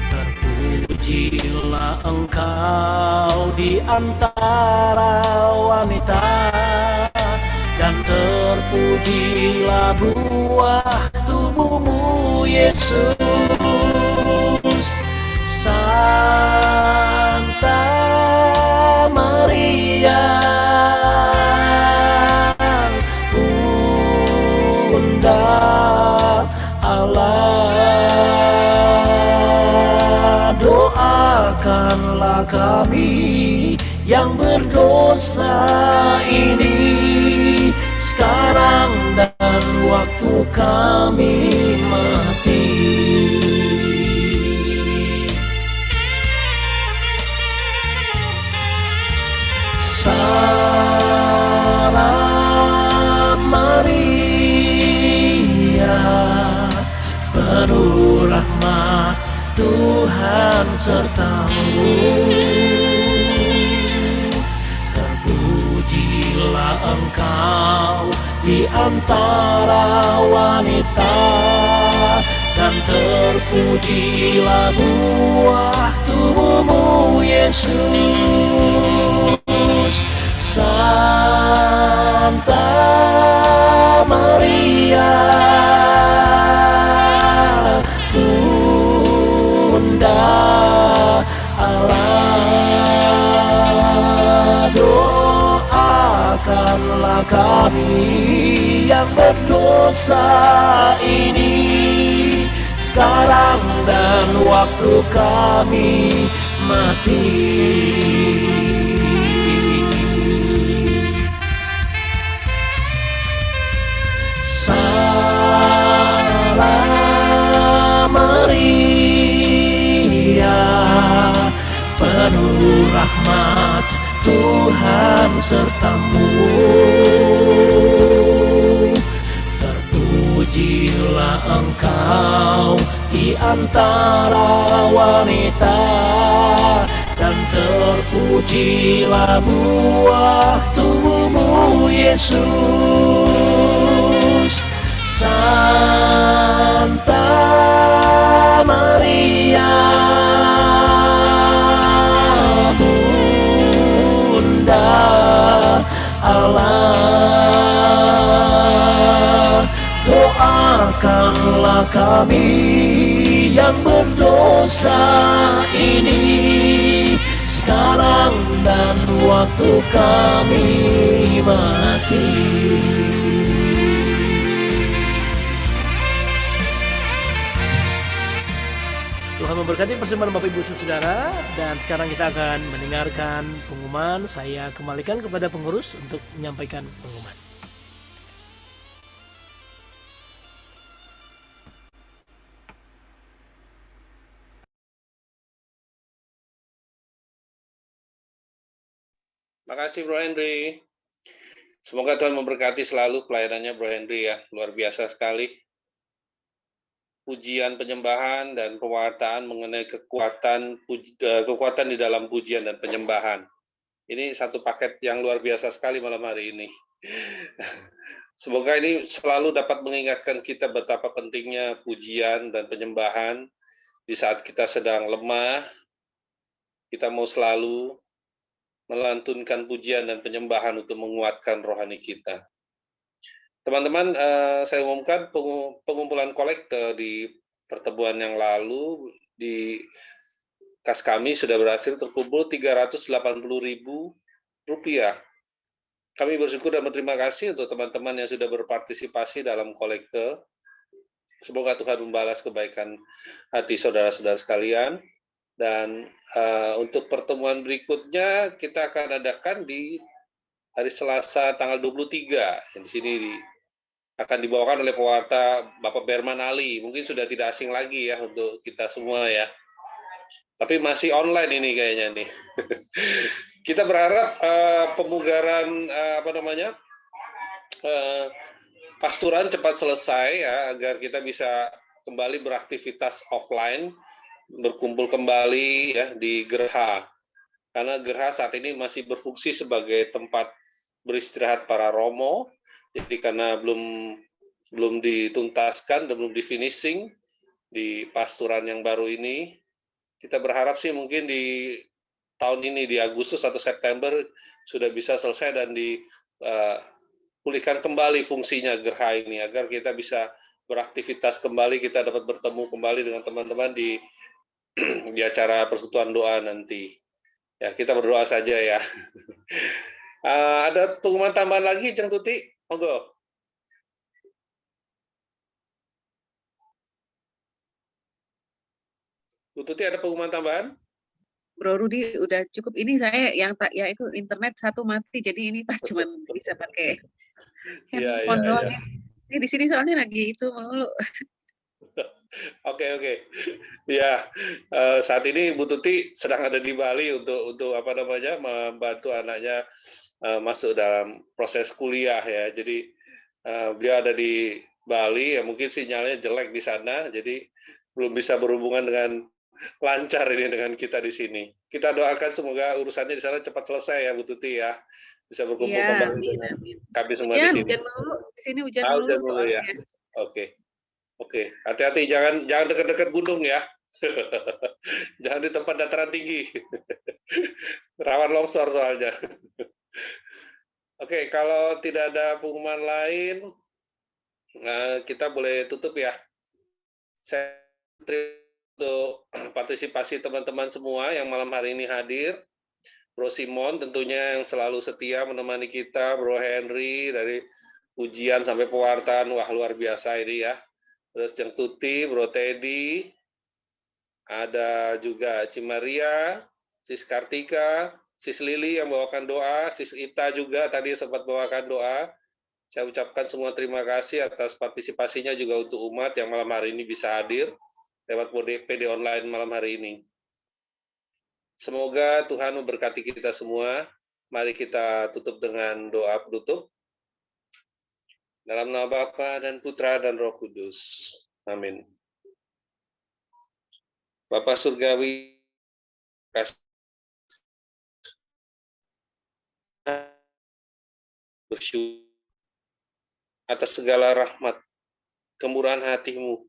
Terpujilah engkau di antara wanita, dan terpujilah buah tubuhmu Yesus. Santa Maria, Bunda Allah, doakanlah kami yang berdosa ini sekarang dan waktu kami mati. Salam Maria, penuh rahmat Tuhan sertamu. Terpujilah engkau di antara wanita, dan terpujilah buah tubuhmu Yesus. Santa Maria, Bunda Allah, Doakanlah kami yang berdosa ini, sekarang dan waktu kami mati. Salam Maria, penuh rahmat Tuhan sertamu. Terpujilah engkau di antara wanita, dan terpujilah buah tubuhmu Yesus. Santa Maria, Bunda Allah, doakanlah kami yang berdosa ini, sekarang dan waktu kami mati. Tuhan memberkati persembahan Bapak Ibu Saudara, dan sekarang kita akan mendengarkan pengumuman. Saya kembalikan kepada pengurus untuk menyampaikan pengumuman. Makasih Bro Henry. Semoga Tuhan memberkati selalu pelayanannya Bro Henry ya, luar biasa sekali. Pujian penyembahan dan pewartaan mengenai kekuatan di dalam pujian dan penyembahan. Ini satu paket yang luar biasa sekali malam hari ini. Semoga ini selalu dapat mengingatkan kita betapa pentingnya pujian dan penyembahan di saat kita sedang lemah. Kita mau selalu melantunkan pujian dan penyembahan untuk menguatkan rohani kita. Teman-teman, saya umumkan pengumpulan kolekte di pertemuan yang lalu di kas kami sudah berhasil terkumpul Rp380.000. Kami bersyukur dan berterima kasih untuk teman-teman yang sudah berpartisipasi dalam kolekte. Semoga Tuhan membalas kebaikan hati saudara-saudara sekalian. Dan untuk pertemuan berikutnya kita akan adakan di hari Selasa tanggal 23. Di sini akan dibawakan oleh pewarta Bapak Berman Ali. Mungkin sudah tidak asing lagi ya untuk kita semua ya. Tapi masih online ini kayaknya nih. Kita berharap pemugaran pasturan cepat selesai ya, agar kita bisa kembali beraktivitas offline, berkumpul kembali ya di Gerha. Karena Gerha saat ini masih berfungsi sebagai tempat beristirahat para romo. Jadi karena belum dituntaskan dan belum di finishing di pasturan yang baru ini, kita berharap sih mungkin di tahun ini di Agustus atau September sudah bisa selesai dan dipulihkan kembali fungsinya Gerha ini, agar kita bisa beraktivitas kembali, kita dapat bertemu kembali dengan teman-teman di acara persekutuan doa nanti. Ya, kita berdoa saja ya. Ada pengumuman tambahan lagi, Ceng Tuti? Monggo. Bu Tuti, ada pengumuman tambahan? Bro Rudi udah cukup. Ini saya yang tak ya itu internet satu mati, jadi ini pas cuma bisa pakai handphone doang. Ini di sini soalnya lagi itu melulu. Oke. Ya, saat ini Bu Tuti sedang ada di Bali untuk membantu anaknya masuk dalam proses kuliah ya. Jadi beliau ada di Bali ya, mungkin sinyalnya jelek di sana, jadi belum bisa berhubungan dengan lancar ini dengan kita di sini. Kita doakan semoga urusannya di sana cepat selesai ya Bu Tuti ya. Bisa berkumpul kembali dengan kami semua di sini. Hujan melulu. Di sini hujan melulu ya. Oke. Hati-hati, jangan dekat-dekat gunung ya. Jangan di tempat dataran tinggi. Rawan longsor soalnya. Oke, kalau tidak ada pengumuman lain, kita boleh tutup ya. Saya terima untuk partisipasi teman-teman semua yang malam hari ini hadir, Bro Simon tentunya yang selalu setia menemani kita, Bro Henry dari ujian sampai pewartaan, wah luar biasa ini ya. Terus yang Tuti, Bro Teddy, ada juga Cimaria, Sis Kartika, Sis Lili yang bawakan doa, Sis Ita juga tadi sempat bawakan doa. Saya ucapkan semua terima kasih atas partisipasinya juga untuk umat yang malam hari ini bisa hadir lewat PD online malam hari ini. Semoga Tuhan memberkati kita semua. Mari kita tutup dengan doa penutup. Dalam nama Bapa dan Putra dan Roh Kudus. Amin. Bapa Surgawi, bersyukur atas segala rahmat, kemurahan hati-Mu,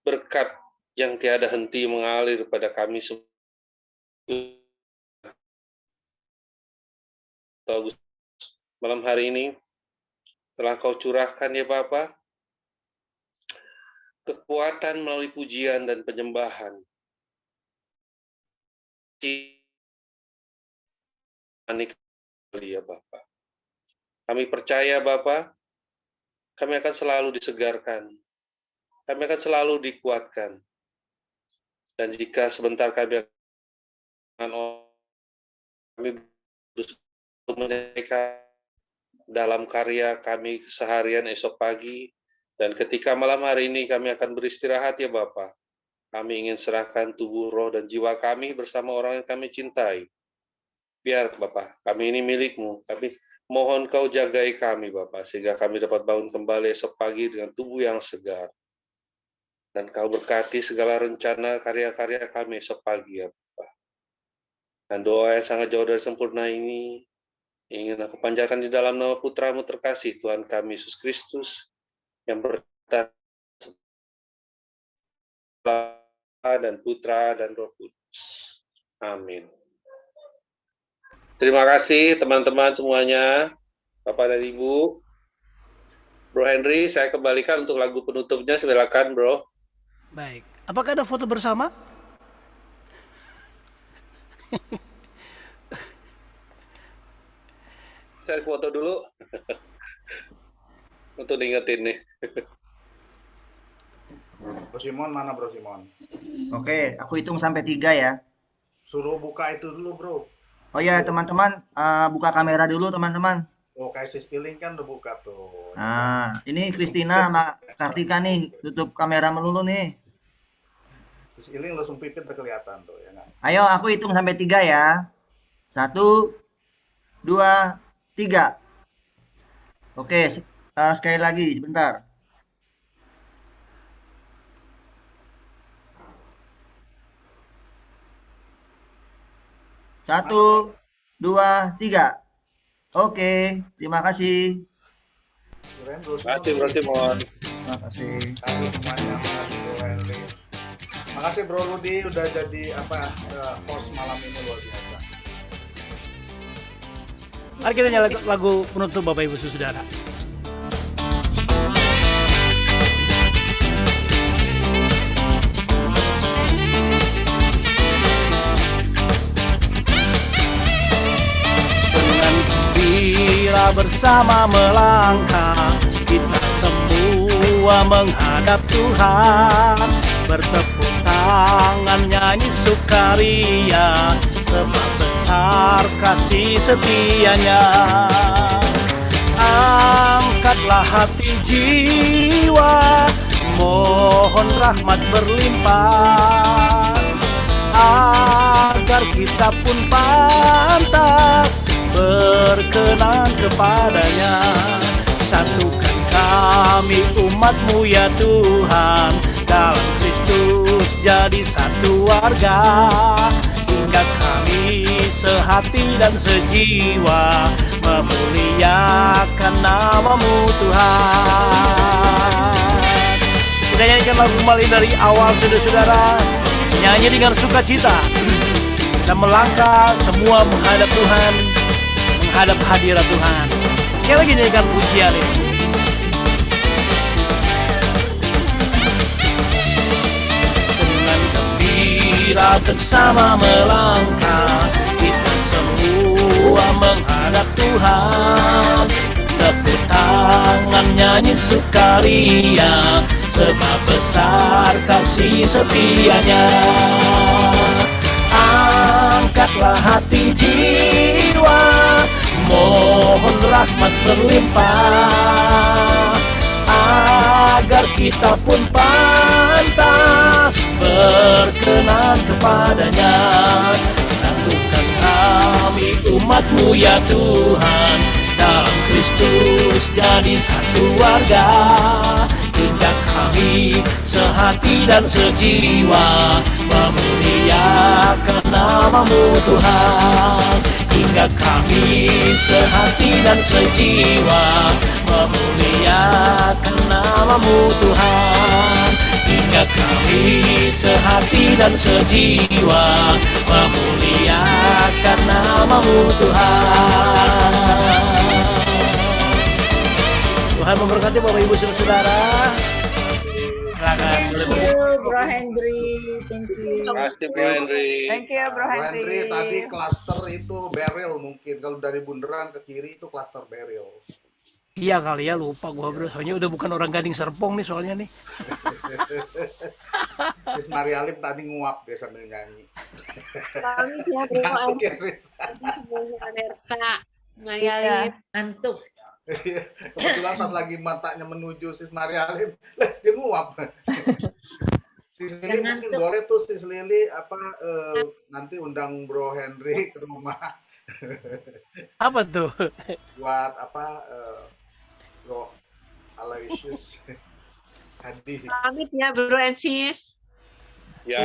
berkat yang tiada henti mengalir pada kami semua. Malam hari ini telah Kau curahkan ya Bapa, kekuatan melalui pujian dan penyembahan. Ya Bapa. Kami percaya Bapa, kami akan selalu disegarkan, kami akan selalu dikuatkan. Dan jika sebentar kami menyelesaikan dalam karya kami seharian esok pagi, dan ketika malam hari ini kami akan beristirahat ya Bapa, kami ingin serahkan tubuh, roh, dan jiwa kami bersama orang yang kami cintai. Biar Bapa, kami ini milik-Mu, kami mohon Kau jagai kami Bapa, sehingga kami dapat bangun kembali esok pagi dengan tubuh yang segar. Dan Kau berkati segala rencana karya-karya kami esok pagi ya Bapa. Dan doa yang sangat jauh dari sempurna ini ingin aku panjatkan di dalam nama Putra-Mu terkasih, Tuhan kami Yesus Kristus, yang bertahta dan Putra dan Roh Kudus. Amin. Terima kasih teman-teman semuanya, Bapak dan Ibu. Bro Henry, saya kembalikan untuk lagu penutupnya, silakan Bro. Baik, apakah ada foto bersama? Saya foto dulu. Untuk diingetin nih. Bro Simon, mana Bro Simon? Oke, aku hitung sampai 3 ya. Suruh buka itu dulu Bro. Oh ya teman-teman, buka kamera dulu teman-teman. Oh, kayak Sis Iling kan udah buka tuh. Nah, ini Christina sama Kartika nih, tutup kamera melulu nih. Sis Iling langsung pipit udah kelihatan tuh ya kan. Ayo, aku hitung sampai 3 ya. 1, 2, 3. Oke, sekali lagi, sebentar. 1, 2, 3. Oke, terima kasih. Keren Bro Terima kasih Bro Simon. Terima kasih. Terima kasih semuanya, makasih Bro Henry. Makasih Bro Rudi udah jadi host malam ini, luar biasa. Mari kita nyanyi lagu penutup Bapak Ibu Saudara. Dengan gembira bersama melangkah, kita semua menghadap Tuhan, bertepuk tangan nyanyi sukaria, sebab besar kasih setianya. Angkatlah hati jiwa, mohon rahmat berlimpah, agar kita pun pantas berkenan kepadanya. Satukan kami umat-Mu ya Tuhan, dalam Kristus jadi satu warga, hingga kami sehati dan sejiwa memuliakan nama-Mu Tuhan. Kita nyanyikan lagu kembali dari awal saudara-saudara, nyanyi dengan sukacita dan melangkah semua menghadap Tuhan, menghadap hadirat Tuhan. Sekali lagi nyanyikan pujian ini. Dengan gembira bersama melangkah, kita semua semua menghadap Tuhan. Tepuk tangan nyanyi sukaria, sebab besar kasih setianya. Angkatlah hati jiwa, mohon rahmat berlimpah, agar kita pun pantas berkenan kepadanya. Satukan kami umat-Mu ya Tuhan, dalam Kristus jadi satu warga, hingga kami sehati dan sejiwa memuliakan nama-Mu Tuhan. Hingga kami sehati dan sejiwa memuliakan nama-Mu Tuhan. Hingga kami sehati dan sejiwa memuliakan nama-Mu Tuhan. Tuhan memberkati Bapak Ibu Saudara. Silakan. Thank you, Bro Hendry. Thank you. Terima kasih Bro Hendry. Thank you, Bro Bro Hendry. Hendry tadi klaster itu Beryl mungkin. Kalau dari bundaran ke kiri itu klaster Beryl. Iya kali ya, lupa gua bro. Soalnya udah bukan orang Gading Serpong nih soalnya nih. Sis Marialim tadi nguap dia sambil nyanyi. Kami ya Bro Ngantuk ya Sis. semuanya Alerta, Marialim. Ngantuk. Kebetulan pas lagi matanya menuju Sis Marialim, lah dia nguap. Sis Lili mungkin boleh tuh Sis Lili nanti undang Bro Hendry ke rumah. Apa tuh? Buat Bro Aloysius Hadi. Pamit ya Bro and Sis. Ya,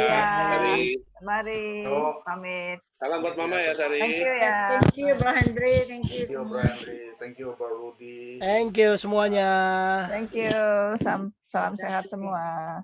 Mari, Yo. pamit. salam buat Mama ya Sari. Thank you ya. Thank you, Bro Hendry. Thank you. Thank you Bro Hendry, thank you Bro Rudy. Thank you semuanya. Thank you. Salam sehat semua.